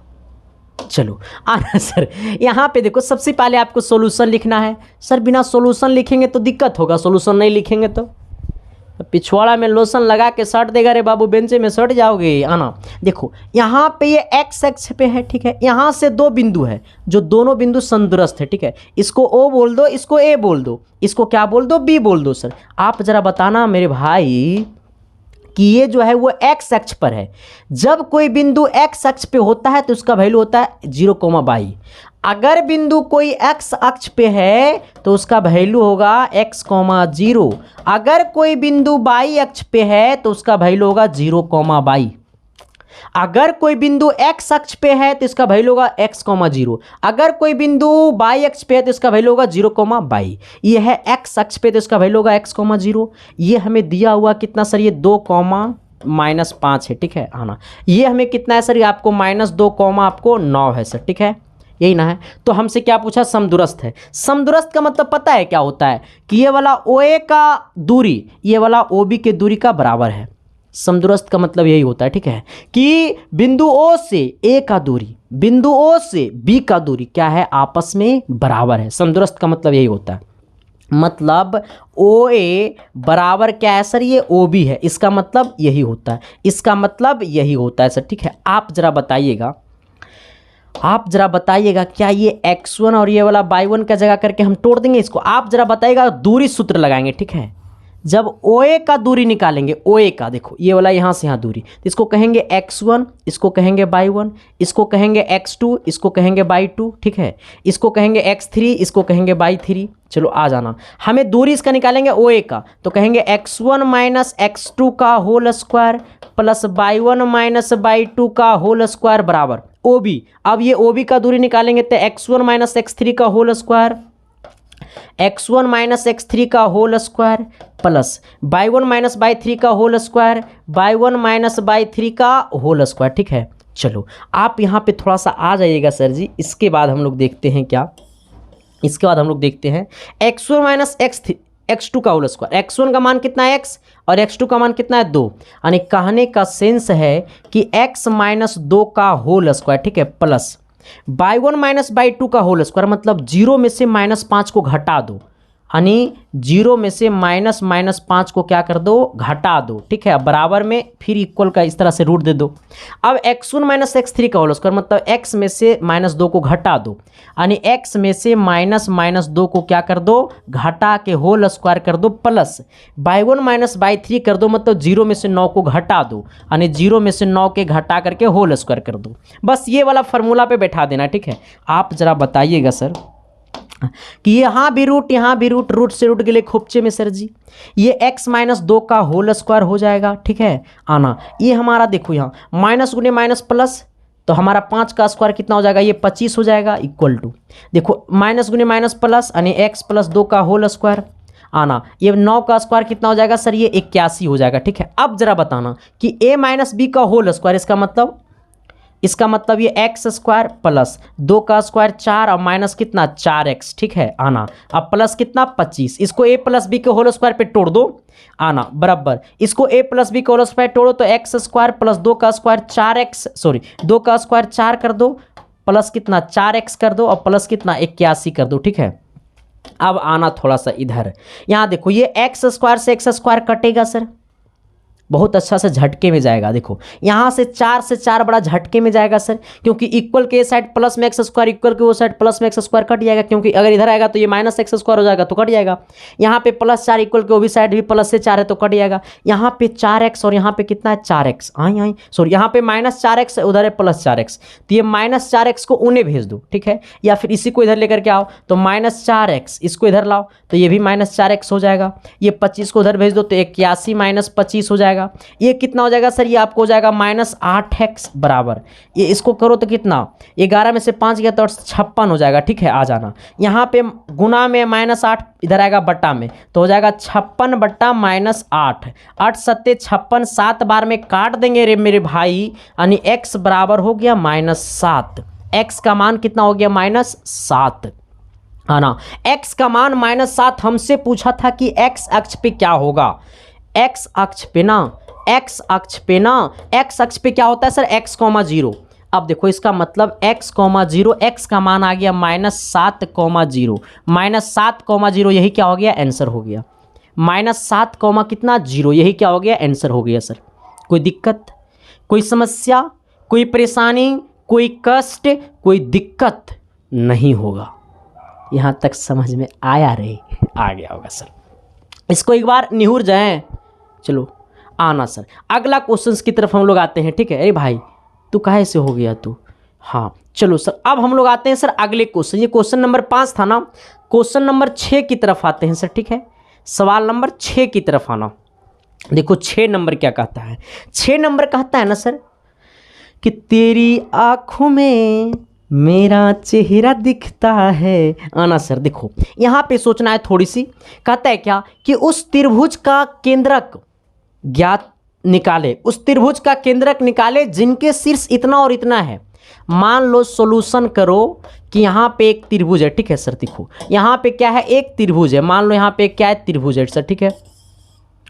A: चलो आना सर, यहाँ पे देखो सबसे पहले आपको सॉल्यूशन लिखना है। सर बिना सॉल्यूशन लिखेंगे तो दिक्कत होगा, सॉल्यूशन नहीं लिखेंगे तो पिछवाड़ा में लोशन लगा के सट देगा रे बाबू, बेंचे में सट जाओगे। आना देखो यहाँ पे ये एक्स अक्ष पे है, ठीक है। यहाँ से 2 बिंदु है जो दोनों बिंदु समदूरस्थ है, ठीक है। इसको ओ बोल दो, इसको ए बोल दो, इसको क्या बोल दो? बी बोल दो। सर आप जरा बताना मेरे भाई कि ये जो है वो एक्स अक्ष पर है। जब कोई बिंदु एक्स अक्ष पे होता है तो उसका वैल्यू होता है 0,22। अगर बिंदु कोई एक्स अक्ष पे है तो उसका वैल्यू होगा x,0। अगर कोई बिंदु वाई अक्ष पे है तो उसका वैल्यू होगा 0,22। अगर कोई बिंदु x अक्ष पे है तो इसका वैल्यू होगा x,0। अगर कोई बिंदु y अक्ष पे है तो इसका वैल्यू होगा 0,22। ये है x अक्ष पे तो इसका वैल्यू होगा x,0। ये हमें दिया हुआ कितना सर? ये 2,-5 है, ठीक है। आना ये हमें कितना है सर? ये आपको -2, आपको 9 है सर, ठीक है। यही ना है। तो हमसे क्या पूछा? समदूरस्थ है। समदूरस्थ का मतलब पता है क्या होता है? कि ये वाला OA का दूरी ये वाला OB के दूरी का बराबर है। समदूरस्थ का मतलब यही होता है, ठीक है, कि बिंदु O से A का दूरी, बिंदु O से B का दूरी क्या है? आपस में बराबर है। समदूरस्थ का मतलब यही होता है। मतलब OA बराबर क्या है सर? ये OB है। इसका मतलब यही होता है, इसका मतलब यही होता है सर, ठीक है। आप जरा बताइएगा क्या ये x1 और ये वाला y1 का जगह करके हम तोड़ देंगे इसको? आप जरा बताइएगा, दूरी सूत्र लगाएंगे, ठीक है। जब OA का दूरी निकालेंगे, OA का देखो ये वाला यहाँ से यहाँ दूरी, तो इसको कहेंगे x1, इसको कहेंगे y1, इसको कहेंगे x2, इसको कहेंगे y2, ठीक है। इसको कहेंगे x3, इसको कहेंगे y3। चलो आ जाना, हमें दूरी इसका निकालेंगे OA का, तो कहेंगे x1 माइनस x2 का whole square plus y1 minus y2 का होल स्क्वायर बराबर OB। अब ये OB का दूरी निकालेंगे तो x1 माइनस x3 का whole square, x1 minus x3 का whole square plus y1 minus y3 का whole square, y1 minus y3 का होल स्क्वायर, ठीक है। चलो आप यहाँ पे थोड़ा सा आ जाइएगा सर जी। इसके बाद हम लोग देखते हैं क्या, इसके बाद हम लोग देखते हैं x1 माइनस x2 का होल स्क्वायर। x1 का मान कितना है? x, और x2 का मान कितना है? 2। यानी कहने का सेंस है कि x माइनस 2 का होल स्क्वायर, ठीक है, प्लस y1 माइनस y2 का होल स्क्वायर, मतलब 0 में से -5 को घटा दो, यानी 0 में से -5 को क्या कर दो? घटा दो, ठीक है। बराबर में फिर इक्वल का इस तरह से रूट दे दो। अब x1 माइनस x3 का होल स्क्वायर, मतलब x में से -2 को घटा दो, यानी x में से -2 को क्या कर दो? घटा के होल स्क्वायर कर दो, प्लस y1 माइनस y3 कर दो, मतलब 0 में से 9 को घटा दो, यानी 0 में से 9 के घटा करके होल स्क्वायर कर दो। बस ये वाला फॉर्मूला पे बैठा देना, ठीक है। आप जरा बताइएगा सर कि यहाँ भी रूट, रूट से रूट के लिए खोपचे में सर जी ये x माइनस 2 का होल स्क्वायर हो जाएगा, ठीक है। आना ये हमारा देखो यहाँ माइनस गुने माइनस प्लस, तो हमारा 5 का स्क्वायर कितना हो जाएगा? ये 25 हो जाएगा, इक्वल टू देखो माइनस गुने माइनस प्लस यानी x प्लस 2 का होल स्क्वायर। आना ये 9 का स्क्वायर कितना हो जाएगा सर? ये 81 हो जाएगा, ठीक है। अब जरा बताना कि a माइनस बी का होल स्क्वायर, इसका मतलब ये x स्क्वायर प्लस 2 का स्क्वायर 4 और माइनस कितना? 4x, ठीक है। आना अब प्लस कितना? 25। इसको a प्लस बी के होल स्क्वायर पे तोड़ दो। आना बराबर इसको a प्लस बी के होल स्क्वायर तोड़ो तो x स्क्वायर प्लस 2 का स्क्वायर 2 का स्क्वायर 4 कर दो, प्लस कितना? 4x कर दो, और प्लस कितना? 81 कर दो, ठीक है। अब आना थोड़ा सा इधर, यहाँ देखो ये x स्क्वायर से x स्क्वायर कटेगा सर, बहुत अच्छा से झटके में जाएगा। देखो यहाँ से 4 से 4 बड़ा झटके में जाएगा सर, क्योंकि इक्वल के साइड प्लस में एक्स स्क्वायर, इक्वल के वो साइड प्लस में एक्स स्क्वायर कट जाएगा, क्योंकि अगर इधर आएगा तो ये माइनस एक्स स्क्वायर हो जाएगा तो कट जाएगा। यहाँ पे +4 इक्वल के वो भी साइड भी प्लस से 4 है तो कट जाएगा। यहाँ पे 4x और यहाँ पे कितना है? 4x। आई सॉरी, यहाँ पे -4x उधर है +4x, तो ये -4x को उन्हें भेज दो, ठीक है। या फिर इसी को इधर लेकर के आओ तो -4x, इसको इधर लाओ तो ये भी -4x हो जाएगा। ये 25 को उधर भेज दो तो 81 - 25 हो जाएगा, जाएगा, ये कितना हो जाएगा सर, ये आपको हो जाएगा -8x बराबर, ये इसको करो तो कितना, 11 में से 5 गया तो 56 हो जाएगा। ठीक है, आ जाना यहाँ पे गुना में -8 इधर आएगा बट्टा में, तो हो जाएगा 56 बट्टा -8, 8 सत्ते 56, 7 बार में काट देंगे रे मेरे भाई, यानी x बराबर हो गया -7। x का मान कितना हो गया, -7, है ना। x का मान -7, हमसे पूछा था कि x अक्ष पे क्या होगा, x अक्ष पे ना, x अक्ष पे क्या होता है सर, x, 0। अब देखो इसका मतलब x, 0, x का मान आ गया -7, 0, -7, 0, यही क्या हो गया, आंसर हो गया। -7, कितना 0, यही क्या हो गया, आंसर हो गया सर। कोई दिक्कत, कोई समस्या, कोई परेशानी, कोई कष्ट, कोई दिक्कत नहीं होगा। यहाँ तक समझ में आया रे, आ गया होगा सर। इसको एक बार निहुर जाएं, चलो आना सर। अगला क्वेश्चंस की तरफ हम लोग आते हैं। ठीक है, अरे भाई तू काहे से हो गया तू, हाँ चलो सर। अब हम लोग आते हैं सर अगले क्वेश्चन, ये क्वेश्चन नंबर 5 था ना, क्वेश्चन नंबर 6 की तरफ आते हैं सर। ठीक है, सवाल नंबर 6 की तरफ आना। देखो 6 नंबर क्या कहता है, 6 नंबर कहता है ना सर कि तेरी आंखों में मेरा चेहरा दिखता है। आना सर, देखो यहाँ पे सोचना है थोड़ी सी। कहता है क्या कि उस त्रिभुज का केंद्रक ज्ञात निकाले, उस त्रिभुज का केंद्रक निकाले जिनके शीर्ष इतना और इतना है। मान लो सॉल्यूशन करो कि यहाँ पे एक त्रिभुज है। ठीक है सर, देखो यहाँ पे क्या है, एक त्रिभुज है। मान लो यहाँ पे क्या है, त्रिभुज है सर। ठीक है,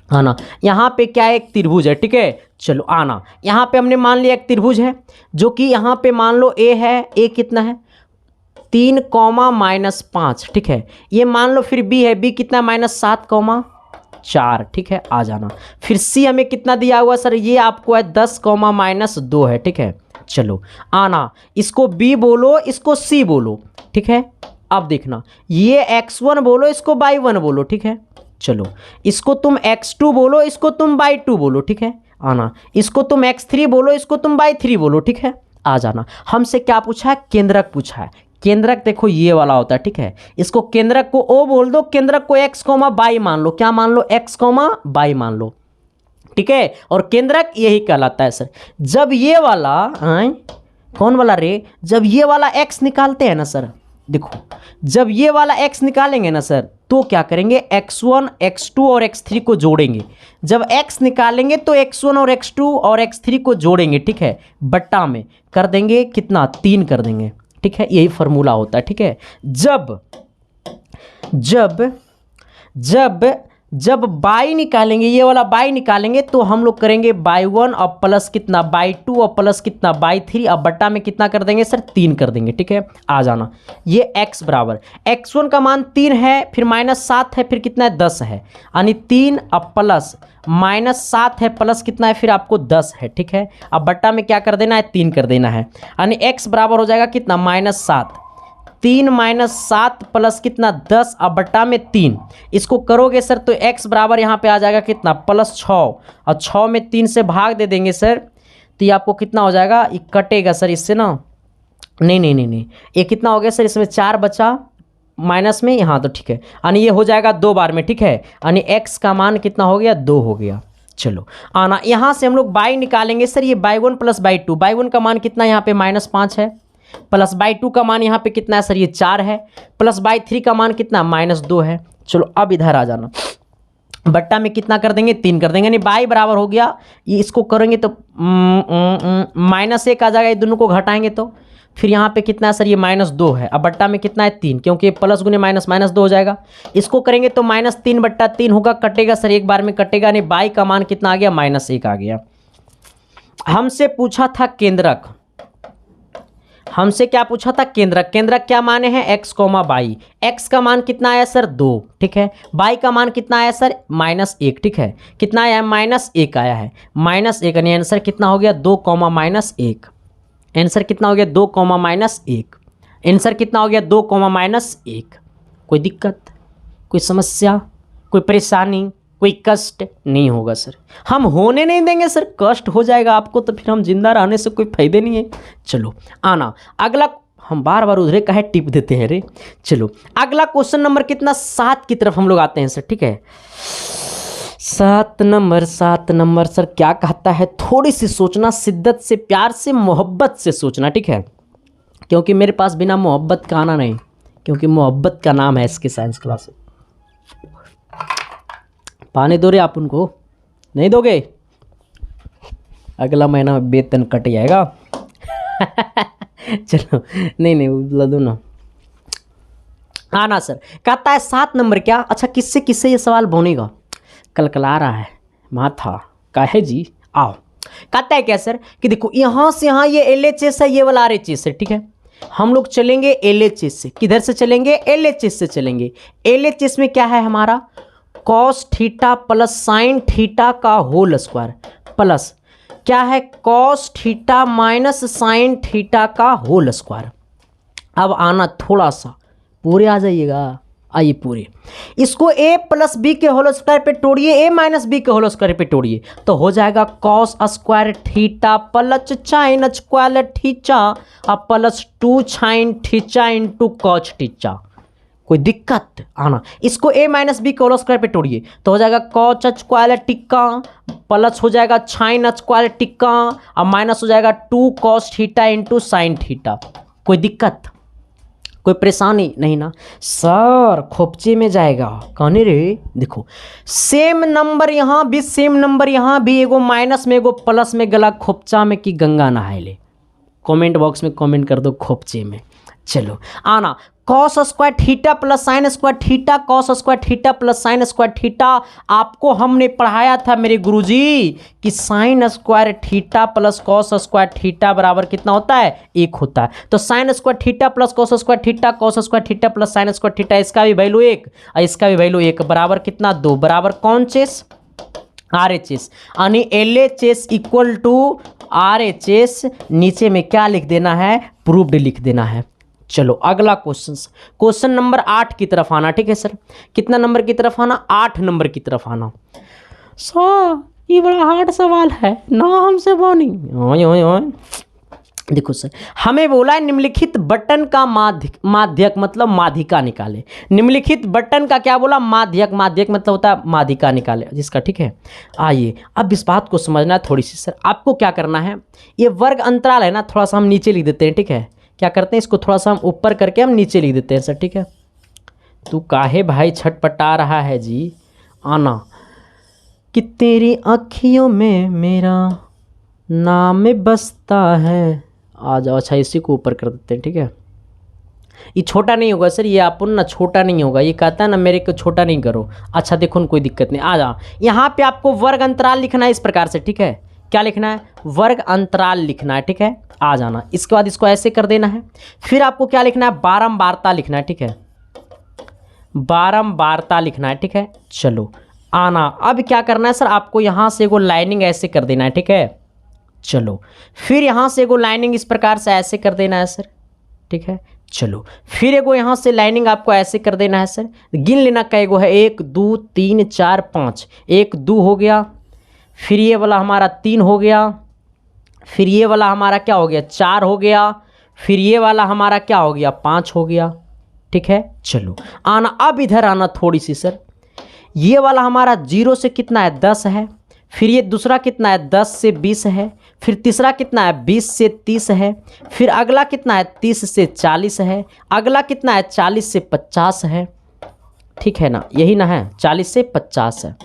A: आना यहाँ पे क्या है, एक त्रिभुज है। ठीक है, चलो आना यहाँ पे हमने मान लिया एक त्रिभुज है, जो कि यहाँ पे मान लो ए है, ए कितना है 3, -5। ठीक है, ये मान लो फिर बी है, बी कितना -7, 4। ठीक है, आ जाना। फिर सी हमें कितना दिया हुआ सर, ये आपको है 10, -2 है। ठीक है, चलो आना, इसको बी बोलो, इसको सी बोलो। ठीक है, अब देखना ये x1 बोलो, इसको y1 बोलो। ठीक है, चलो इसको तुम x2 बोलो, इसको तुम y2 बोलो। ठीक है, आना, इसको तुम x3 बोलो, इसको तुम y3 बोलो। ठीक है, आ जाना। हमसे क्या पूछा है, केंद्रक पूछा है। केंद्रक देखो ये वाला होता है। ठीक है, इसको केंद्रक को O बोल दो, केंद्रक को x, y मान लो। क्या मान लो, x, y मान लो। ठीक है, और केंद्रक यही कहलाता है सर। जब ये वाला कौन वाला रे, जब ये वाला x निकालते हैं ना सर, देखो जब ये वाला x निकालेंगे ना सर, तो क्या करेंगे, x1, x2 और x3 को जोड़ेंगे। जब x निकालेंगे तो x1 और x2 और x3 को जोड़ेंगे। ठीक है, बट्टा में कर देंगे कितना, 3 कर देंगे। ठीक है, यही फॉर्मूला होता है। ठीक है, जब जब जब जब बाई निकालेंगे, ये वाला बाई निकालेंगे, तो हम लोग करेंगे y1 और प्लस कितना, y2 और प्लस कितना, y3, अब बट्टा में कितना कर देंगे सर, 3 कर देंगे। ठीक है, आ जाना। ये x बराबर x1 का मान 3 है, फिर -7 है, फिर कितना है 10 है, यानी 3 अब प्लस -7 है, प्लस कितना है फिर आपको 10 है। ठीक है, अब बट्टा में क्या कर देना है, 3 कर देना है, यानी x बराबर हो जाएगा कितना, -7, 3 -7 प्लस कितना 10, अब बट्टा में 3। इसको करोगे सर तो x बराबर यहाँ पे आ जाएगा कितना, +6, और 6 में 3 से भाग दे देंगे सर, तो ये आपको कितना हो जाएगा, ये कटेगा सर इससे ना, नहीं, ये कितना हो गया सर, इसमें 4 बचा माइनस में यहाँ, तो ठीक है, यानी ये हो जाएगा 2 बार में। ठीक है, यानी x का मान कितना हो गया, 2 हो गया। चलो आना, यहाँ से हम लोग बाई निकालेंगे सर, ये y1 प्लस y2, y1 का मान कितना यहाँ पे -5 है, प्लस y2 का मान यहाँ पे कितना है सर, ये 4 है, प्लस y3 का मान कितना -2 है। चलो अब इधर आ जाना, बट्टा में कितना कर देंगे, 3 कर देंगे, यानी y बराबर हो गया, ये इसको करेंगे तो -1 आ जाएगा, ये दोनों को घटाएंगे तो फिर यहाँ पे कितना है सर, ये -2 है, अब बट्टा में कितना है 3, क्योंकि प्लस गुने माइनस -2 हो जाएगा। इसको करेंगे तो -3/3 होगा, कटेगा सर, एक बार में कटेगा, नहीं y का मान कितना आ गया, -1 आ गया। हमसे पूछा था केंद्रक, हमसे क्या पूछा था, केंद्रक। केंद्रक क्या माने हैं, x, y। x का मान कितना आया सर, 2। ठीक है, y का मान कितना आया सर, -1। ठीक है, कितना आया है, -1 आया है, -1, यानी आंसर कितना हो गया, 2, -1। आंसर कितना हो गया, 2, -1। आंसर कितना हो गया, 2, -1। कोई दिक्कत, कोई समस्या, कोई परेशानी, कोई कष्ट नहीं होगा सर, हम होने नहीं देंगे सर, कष्ट हो जाएगा आपको तो फिर हम जिंदा रहने से कोई फायदे नहीं है। चलो आना, अगला, हम बार बार उधरे काहे टिप देते हैं रे। चलो अगला क्वेश्चन नंबर कितना, 7 की तरफ हम लोग आते हैं सर। ठीक है, 7 नंबर, 7 नंबर सर क्या कहता है, थोड़ी सी सोचना, शिद्दत से, प्यार से, मोहब्बत से सोचना, ठीक है, क्योंकि मेरे पास बिना मोहब्बत का आना नहीं, क्योंकि मोहब्बत का नाम है इसकी साइंस क्लास। पानी दो रे, आप उनको नहीं दोगे, अगला महीना वेतन कट जाएगा। चलो नहीं नहीं बुला दो ना। हाँ ना सर, कहता है 7 नंबर क्या, अच्छा किससे किससे ये सवाल बनेगा, कलकला रहा है माथा का है जी। आओ, कहता है क्या सर कि देखो यहाँ से यहाँ ये LHS है, ये वाला RHS है, ठीक है, हम लोग चलेंगे LHS से, किधर से चलेंगे, LHS से चलेंगे। LHS में क्या है हमारा, cos theta plus sine theta का होल स्क्वायर, प्लस क्या है, cos theta minus sine theta का होल स्क्वायर। अब आना थोड़ा सा, पूरे आ जाइएगा, आइए पूरे, इसको a प्लस बी के होल स्क्वायर पे तोड़िए, a माइनस बी के होल स्क्वायर पे तोड़िए, तो हो जाएगा cos square theta plus sine square theta और plus 2 sine theta into cos theta. कोई दिक्कत आना, इसको a माइनस बी के होल स्क्वायर पे तोड़िए तो हो जाएगा cos स्क्वायर टिक्का प्लस हो जाएगा साइन स्क्वायर टिक्का और माइनस हो जाएगा 2 cos theta into sine theta. कोई दिक्कत, कोई परेशानी नहीं ना सर, खोपचे में जाएगा कहने रे। देखो सेम नंबर यहाँ भी, सेम नंबर यहाँ भी, एगो माइनस में एगो प्लस में गला खोपचा में कि गंगा नहाए ले, कमेंट बॉक्स में कमेंट कर दो खोपचे में। चलो आना, cos square theta plus sine square theta, cos square theta plus sine square theta. आपको हमने पढ़ाया था मेरे गुरुजी कि sign square theta plus cos square theta बराबर कितना होता है, 1 होता है। तो sign square theta plus cos square theta, cos square theta plus sine square theta, इसका भी वैल्यू 1 और इसका भी वैल्यू 1 बराबर कितना, 2 बराबर कौन चेस, RHS, यानी LHS इक्वल टू RHS। नीचे में क्या लिख देना है, प्रूव्ड लिख देना है। चलो अगला क्वेश्चन, क्वेश्चन नंबर 8 की तरफ आना, ठीक है सर, कितना नंबर की तरफ आना, 8 नंबर की तरफ आना। सर ये बड़ा हार्ड सवाल है ना, हमसे बनी। देखो सर, हमें बोला है निम्नलिखित बटन का माध्यक मतलब माध्यिका निकाले। निम्नलिखित बटन का क्या बोला, माध्यक, माध्यक मतलब होता है माध्यिका निकाले जिसका, ठीक है। आइए अब इस बात को समझना है थोड़ी सी। सर आपको क्या करना है, ये वर्ग अंतराल है ना, थोड़ा सा हम नीचे लिख देते हैं, ठीक है। क्या करते हैं, इसको थोड़ा सा हम ऊपर करके हम नीचे लिख देते हैं सर, ठीक है। तू काहे भाई छटपटा रहा है जी, आना, कि तेरी आँखियों में मेरा नाम बसता है, आ जाओ। अच्छा इसी को ऊपर कर देते हैं, ठीक है। ये छोटा नहीं होगा सर, ये अपन ना छोटा नहीं होगा, ये कहता है ना मेरे को छोटा नहीं करो। अच्छा देखो कोई दिक्कत नहीं, आ जाओ। यहाँ पे आपको वर्ग अंतराल लिखना है इस प्रकार से, ठीक है। क्या लिखना है, वर्ग अंतराल लिखना है, ठीक है। आ जाना, इसके बाद इसको ऐसे कर देना है। फिर आपको क्या लिखना है, बारंबारता लिखना है, ठीक है, बारंबारता लिखना है, ठीक है। चलो आना, अब क्या करना है सर, आपको यहाँ से एगो लाइनिंग ऐसे कर देना है, ठीक है। चलो फिर यहाँ से एगो लाइनिंग इस प्रकार से ऐसे कर देना है सर, ठीक है। चलो फिर एगो यहाँ से लाइनिंग आपको ऐसे कर देना है सर, गिन लेना कईगो है, 1 2 3 4 5, 1 2 हो गया, फिर ये वाला हमारा 3 हो गया, फिर ये वाला हमारा क्या हो गया, 4 हो गया, फिर ये वाला हमारा क्या हो गया, 5 हो गया, ठीक है। चलो आना, अब इधर आना थोड़ी सी सर, ये वाला हमारा 0 से कितना है, 10 है, फिर ये दूसरा कितना है, 10 से 20 है, फिर तीसरा कितना है, 20 से 30 है, फिर अगला कितना है, 30 से 40 है, अगला कितना है, 40 से 50 है, ठीक है ना, यही ना है, 40 से 50 है।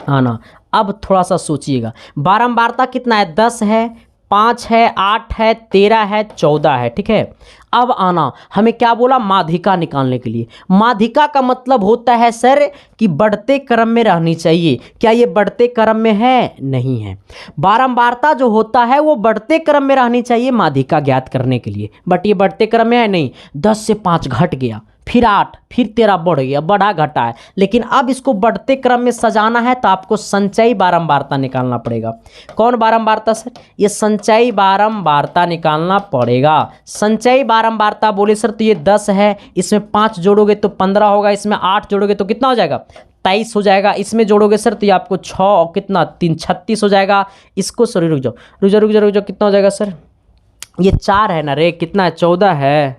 A: आना, अब थोड़ा सा सोचिएगा, बारंबारता कितना है, 10 है, 5 है, 8 है, 13 है, 14 है, ठीक है। अब आना, हमें क्या बोला, माध्यिका निकालने के लिए। माध्यिका का मतलब होता है सर कि बढ़ते क्रम में रहनी चाहिए। क्या ये बढ़ते क्रम में है, नहीं है। बारंबारता जो होता है वो बढ़ते क्रम में रहनी चाहिए माध्यिका ज्ञात करने के लिए, बट ये बढ़ते क्रम में है नहीं। 10 से 5 घट गया, फिर 8, फिर 13 बढ़ गया, बढ़ा घटा है, लेकिन अब इसको बढ़ते क्रम में सजाना है तो आपको संचयी बारंबारता निकालना पड़ेगा। कौन बारंबारता सर, ये संचयी बारंबारता निकालना पड़ेगा। संचयी बारंबारता बोले सर तो ये 10 है, इसमें 5 जोड़ोगे तो 15 होगा, इसमें 8 जोड़ोगे तो कितना हो जाएगा, 23 हो जाएगा, इसमें जोड़ोगे सर तो ये आपको 6 और कितना 3 36 हो जाएगा। इसको सॉरी रुक जाओ रुक जाओ रुक जाओ रुक जाओ, कितना हो जाएगा सर, ये 4 है ना रे, कितना है, 14 है,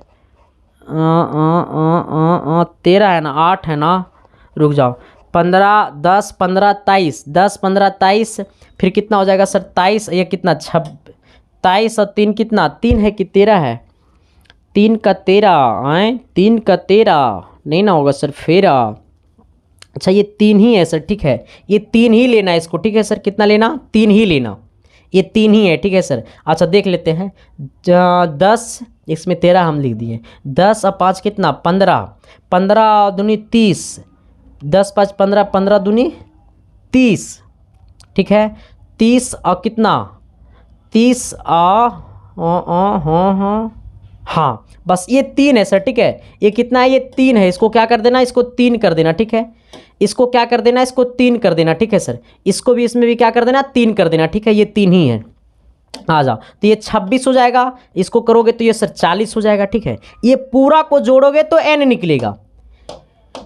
A: 13 है ना, 8 है ना, रुक जाओ, 15 10 15 23, 10 15 23, फिर कितना हो जाएगा सर 23, ये कितना 23 और 3 कितना 3 है कि 13 है, 3 का 13 आए, 3 का 13 नहीं ना होगा सर फिर अच्छा ये 3 ही है सर, ठीक है, ये 3 ही लेना है इसको, ठीक है सर, कितना लेना 3 ही लेना, ये 3 ही है, ठीक है सर। अच्छा देख लेते हैं 10, इसमें 13 हम लिख दिए, 10 और 5 कितना 15, 15 दूनी 30, 10 5 15, 15 दूनी 30, ठीक है, 30 और कितना 30 हाँ बस ये 3 है सर, ठीक है, ये कितना है ये 3 है, इसको क्या कर देना, इसको 3 कर देना, ठीक है, इसको क्या कर देना, इसको 3 कर देना, ठीक है सर, इसको भी इसमें भी क्या कर देना 3 कर देना, ठीक है, ये 3 ही है। आ जाओ तो ये 26 हो जाएगा, इसको करोगे तो ये सर 40 हो जाएगा, ठीक है, ये पूरा को जोड़ोगे तो n निकलेगा,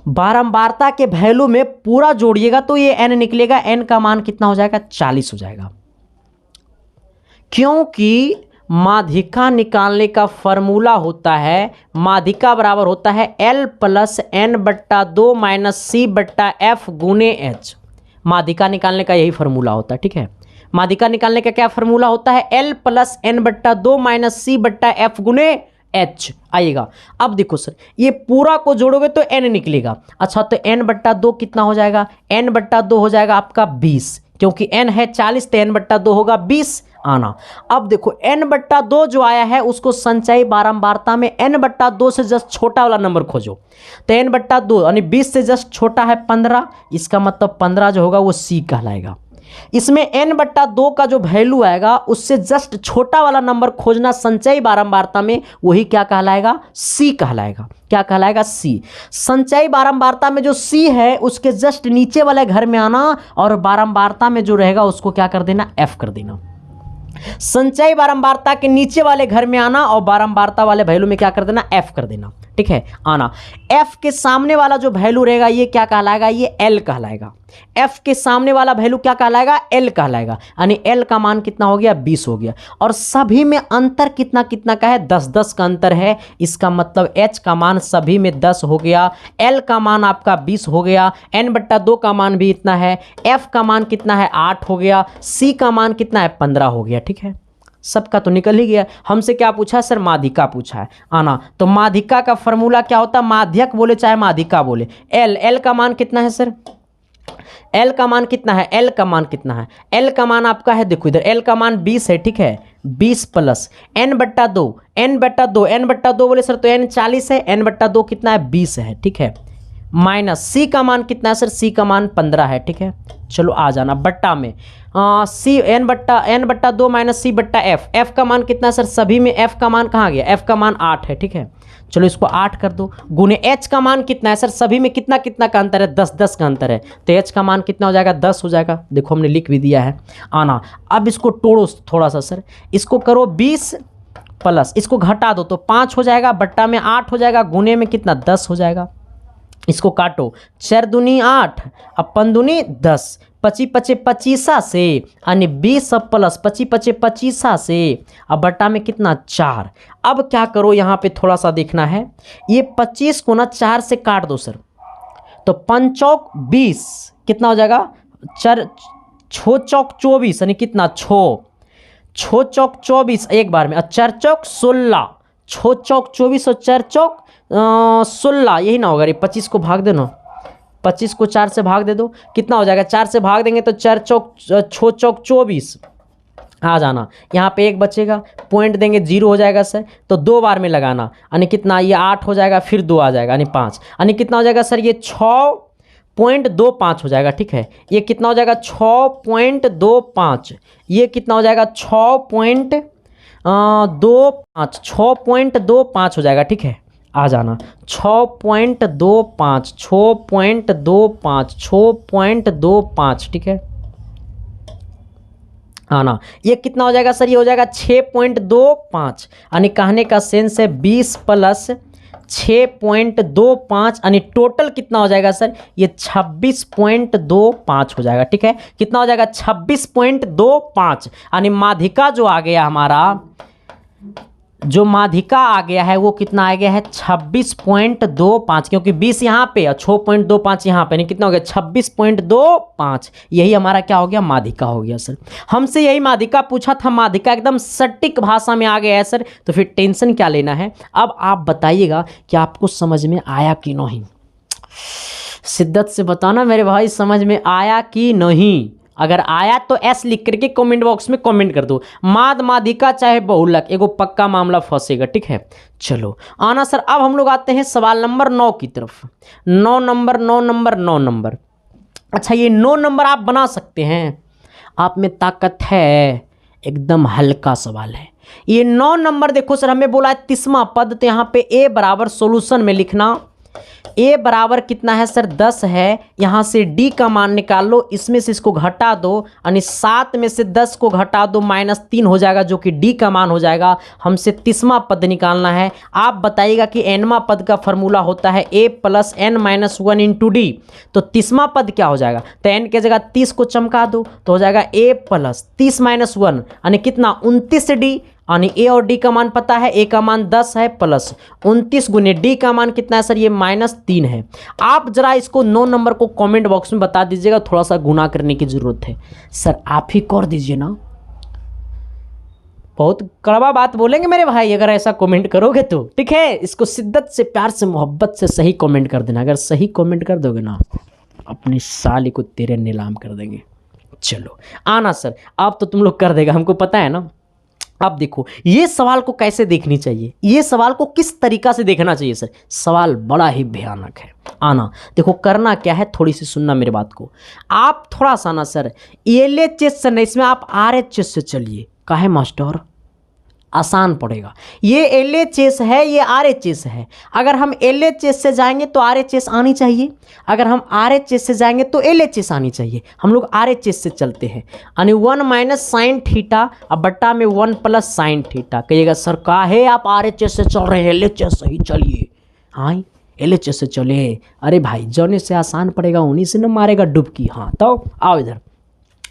A: बारंबारता के वैल्यू में पूरा जोड़िएगा तो ये n निकलेगा, n का मान कितना हो जाएगा 40 हो जाएगा, क्योंकि माध्यिका निकालने का फॉर्मूला होता है, माध्यिका बराबर होता है L प्लस N बट्टा 2 माइनस C बट्टा F गुने H, माध्यिका निकालने का यही फॉर्मूला होता है, ठीक है, माध्यिका निकालने का क्या फॉर्मूला होता है L प्लस N बट्टा 2 माइनस C बट्टा F गुने H आएगा। अब देखो सर ये पूरा को जोड़ोगे तो n निकलेगा, अच्छा तो n बट्टा 2 कितना हो जाएगा, n बट्टा 2 हो जाएगा आपका 20, क्योंकि n है 40 तो n बट्टा 2 होगा 20 आना। अब देखो n बट्टा 2 जो आया है उसको संचयी बारंबारता में n बट्टा 2 से जस्ट छोटा वाला नंबर खोजो, तो n बट्टा 2 यानी 20 से जस्ट छोटा है 15, इसका मतलब 15 जो होगा वो C कहलाएगा। इसमें n बट्टा 2 का जो वैल्यू आएगा उससे जस्ट छोटा वाला नंबर खोजना संचयी बारंबारता में, वही क्या कहलाएगा C कहलाएगा, क्या कहलाएगा C। संचयी बारंबारता में जो C है उसके जस्ट नीचे वाले घर में आना और बारंबारता में जो रहेगा उसको क्या कर देना F कर देना, संचयी बारंबारता के नीचे वाले घर में आना और बारंबारता वाले वैल्यू में क्या कर देना F कर देना, ठीक है आना। F के सामने वाला जो वैल्यू रहेगा ये क्या कहलाएगा, ये L कहलाएगा, F के सामने वाला वैल्यू क्या कहलाएगा L कहलाएगा, यानी L का मान कितना हो गया 20 हो गया, और सभी में अंतर कितना कितना का है 10 10 का अंतर है, इसका मतलब H का मान सभी में 10 हो गया, L का मान आपका 20 हो गया, n बट्टा 2 का मान भी इतना है, F का मान कितना है 8 हो गया, C का मान कितना है 15 हो गया, ठीक है, सबका तो निकल ही गया। हमसे क्या पूछा सर, माध्यिका पूछा है आना, तो माध्यिका का फॉर्मूला क्या होता है, माध्यक बोले चाहे माध्यिका बोले, L का मान कितना है सर, L का मान कितना है, L का मान कितना है, L का मान आपका है देखो इधर L का मान 20 है, ठीक है, 20 प्लस n बट्टा 2, n बट्टा 2, n बट्टा 2 बोले सर तो n 40 है, n बट्टा 2 कितना है 20 है, ठीक है, माइनस C का मान कितना है सर, C का मान 15 है, ठीक है, चलो आ जाना बट्टा में C n बट्टा 2 माइनस C बट्टा F का मान कितना है सर, सभी में F का मान कहाँ गया, F का मान 8 है, ठीक है, चलो इसको 8 कर दो, गुने H का मान कितना है सर, सभी में कितना कितना का अंतर है 10 10 का अंतर है, तो H का मान कितना हो जाएगा 10 हो जाएगा, देखो हमने लिख भी दिया है आना। अब इसको तोड़ो थोड़ा सा सर, इसको करो 20 प्लस इसको घटा दो तो 5 हो जाएगा, बट्टा में 8 हो जाएगा, गुने में कितना 10 हो जाएगा, इसको काटो 4 दूनी 8 अपन दूनी 10, 25 25 25 से यानी 20 प्लस 25 25 25 से अब बट्टा में कितना 4। अब क्या करो यहाँ पे थोड़ा सा देखना है, ये 25 को ना 4 से काट दो सर, तो 5 चौक 20 कितना हो जाएगा, 4 6 चौक 24 यानी कितना 6 चौक 24 एक बार में, और 4 चौक 16, 6 चौक 24 और 4 चौक 16 यही ना होगा, 25 को भाग दे ना, 25 को 4 से भाग दे दो कितना हो जाएगा, 4 से भाग देंगे तो 4 चौक 6 चौक 24 आ जाना, यहाँ पे एक बचेगा पॉइंट देंगे 0 हो जाएगा सर, तो 2 बार में लगाना यानी कितना, ये 8 हो जाएगा फिर 2 आ जाएगा यानी 5, यानी कितना हो जाएगा सर, ये 6.25 हो जाएगा, ठीक है, ये कितना हो जाएगा 6.25, ये कितना हो जाएगा 6.25 हो जाएगा, ठीक है आ जाना 6.25, ठीक है आना। ये कितना हो जाएगा सर, ये हो जाएगा 6.25, यानी कहने का सेंस है 20 प्लस 6.25 यानी टोटल कितना हो जाएगा सर, ये 26.25 हो जाएगा, ठीक है, कितना हो जाएगा 26.25, यानी माध्यिका जो आ गया हमारा जो माध्यिका आ गया है वो कितना आ गया है 26.25, क्योंकि 20 यहाँ पे और 6.25 यहाँ पे, नहीं कितना हो गया 26.25। यही हमारा क्या हो गया माध्यिका हो गया सर। हमसे यही माध्यिका पूछा था, माध्यिका एकदम सटीक भाषा में आ गया है सर, तो फिर टेंशन क्या लेना है। अब आप बताइएगा कि आपको समझ में आया कि नहीं, शिद्दत से बताना मेरे भाई समझ में आया कि नहीं। अगर आया तो एस लिख करके कमेंट बॉक्स में कमेंट कर दो। माध्यिका चाहे बहुलक, एगो पक्का मामला फंसेगा, ठीक है। चलो आना सर, अब हम लोग आते हैं सवाल नंबर 9 की तरफ। 9 नंबर। अच्छा, ये 9 नंबर आप बना सकते हैं, आप में ताकत है, एकदम हल्का सवाल है ये 9 नंबर। देखो सर, हमें बोला है 30वां पद, तो यहाँ पे ए बराबर सोल्यूशन में लिखना, ए बराबर कितना है सर 10 है। यहाँ से डी का मान निकाल लो, इसमें से इसको घटा दो, यानी 7 में से 10 को घटा दो, -3 हो जाएगा, जो कि डी का मान हो जाएगा। हमसे 30वां पद निकालना है। आप बताइएगा कि nवां पद का फॉर्मूला होता है a + n-1 इंटू डी। तो 30वां पद क्या हो जाएगा, तो n के जगह 30 को चमका दो, तो हो जाएगा a + 30-1 यानी कितना 29 डी, यानी ए और डी का मान पता है, ए का मान 10 है प्लस 29 गुने डी का मान कितना है सर, ये -3 है। आप जरा इसको 9 नंबर को कमेंट बॉक्स में बता दीजिएगा, थोड़ा सा गुना करने की जरूरत है सर, आप ही कर दीजिए ना। बहुत कड़वा बात बोलेंगे मेरे भाई अगर ऐसा कमेंट करोगे तो, ठीक है। इसको शिद्दत से, प्यार से, मोहब्बत से सही कमेंट कर देना। अगर सही कमेंट कर दोगे ना, अपनी साली को तेरे नीलाम कर देंगे। चलो आना सर, अब तो तुम लोग कर देगा, हमको पता है ना। अब देखो ये सवाल को कैसे देखनी चाहिए, ये सवाल को किस तरीका से देखना चाहिए सर, सवाल बड़ा ही भयानक है। आना देखो, करना क्या है, थोड़ी सी सुनना मेरे बात को। आप थोड़ा सा ना सर LHS से नहीं, इसमें आप RHS से चलिए। काहे मास्टर, आसान पड़ेगा। ये LHS है, ये RHS है। अगर हम LHS से जाएंगे तो RHS आनी चाहिए, अगर हम RHS से जाएंगे तो LHS आनी चाहिए। हम लोग RHS से चलते हैं, यानी 1 - sin थीटा अब बट्टा में 1 + sin थीटा। कहिएगा सर काहे आप RHS से चल रहे हैं, LHS से ही चलिए। हाँ LHS से चले, अरे भाई जौने से आसान पड़ेगा उन्हीं से न मारेगा डुबकी। हाँ तो आओ इधर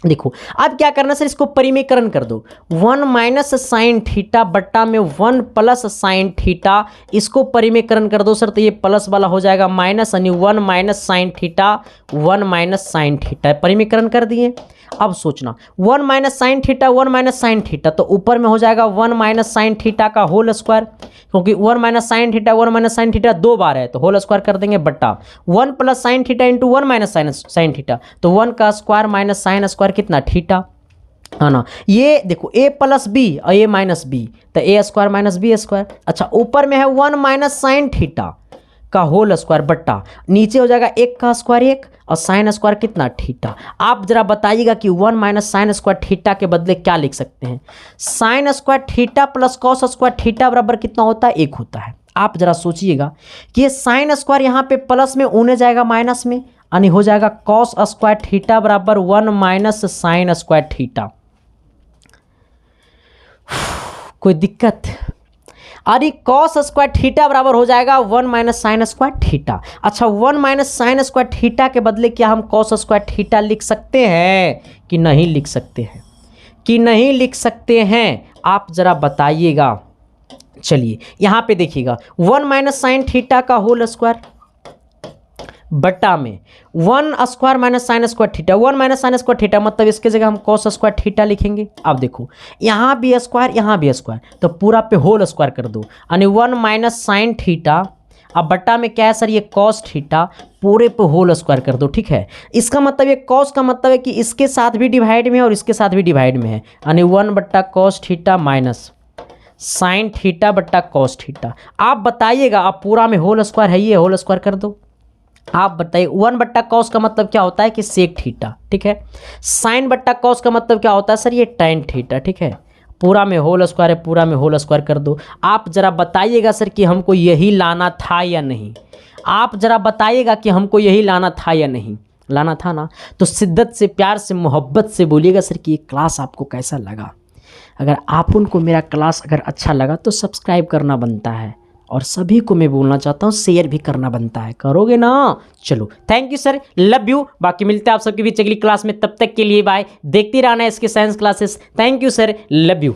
A: देखो, अब क्या करना सर, इसको परिमेयकरण कर दो। 1 - sin थीटा बट्टा में 1 + sin थीटा, इसको परिमेयकरण कर दो सर, तो ये प्लस वाला हो जाएगा माइनस, यानी 1 - sin थीटा 1 - sin थीटा। परिमेयकरण कर दिए। अब सोचना 1 - sin थीटा 1 - sin थीटा, तो ऊपर में हो जाएगा 1 - sin थीटा का होल स्क्वायर, क्योंकि 1 - sin थीटा 1 - sin थीटा 2 बार है, तो होल स्क्वायर कर देंगे बट्टा 1 + sin theta into 1 - sin theta, तो 1 का स्क्वायर माइनस साइन स्क्वायर कितना थीटा, है ना। ये देखो a + b और a - b, तो a² - b²। अच्छा ऊपर में है 1 - sin थीटा का होल स्क्वायर बट्टा, नीचे हो जाएगा 1 का स्क्वायर 1 और साइन स्क्वायर कितना थीटा। आप जरा बताइएगा कि 1 - sin स्क्वायर थीटा के बदले क्या लिख सकते हैं, sign square theta plus cos square theta बराबर कितना होता है, 1 होता है। आप जरा सोचिएगा कि ये साइन स्क्वायर यहाँ पे प्लस में ऊने जाएगा माइनस में, यानी हो जाएगा कॉस स्क्वायर थीटा बराबर 1 - sin स्क्वायर थीटा। कोई दिक्कत, अरे कॉस स्क्वायर थीटा बराबर हो जाएगा 1 - sin स्क्वायर थीटा। अच्छा 1 - sin स्क्वायर थीटा के बदले क्या हम कॉस स्क्वायर थीटा लिख सकते हैं कि नहीं लिख सकते हैं, कि नहीं लिख सकते हैं, आप जरा बताइएगा। चलिए यहाँ पे देखिएगा 1 - sin थीटा का होल स्क्वायर बट्टा में 1² - sin square theta, 1 - sin square theta मतलब इसके जगह हम कॉस स्क्वायर थीटा लिखेंगे। अब देखो यहाँ भी स्क्वायर यहाँ भी स्क्वायर, तो पूरा पे होल स्क्वायर कर दो, यानी 1 - sin थीटा अब बट्टा में क्या है सर, ये कॉस थीटा, पूरे पे होल स्क्वायर कर दो। ठीक है, इसका मतलब ये कॉस का मतलब है कि इसके साथ भी डिवाइड में है और इसके साथ भी डिवाइड में है, यानी 1/cos theta minus sine theta बट्टा कॉस थीटा। आप बताइएगा, आप पूरा में होल स्क्वायर है, ये होल स्क्वायर कर दो। आप बताइए 1/cos का मतलब क्या होता है कि सेक थीटा, ठीक है। साइन बट्टा कॉस का मतलब क्या होता है सर, ये tan थीटा, ठीक है। पूरा में होल स्क्वायर है, पूरा में होल स्क्वायर कर दो। आप जरा बताइएगा सर कि हमको यही लाना था या नहीं, आप जरा बताइएगा कि हमको यही लाना था या नहीं, लाना था ना। तो शिद्दत से, प्यार से, मोहब्बत से बोलिएगा सर कि ये क्लास आपको कैसा लगा। अगर आप उनको मेरा क्लास अगर अच्छा लगा तो सब्सक्राइब करना बनता है, और सभी को मैं बोलना चाहता हूँ शेयर भी करना बनता है, करोगे ना। चलो thank you sir, love you. बाकी मिलते हैं आप सबके बीच अगली क्लास में, तब तक के लिए बाय। देखते रहना इसके science classes. Thank you sir, love you.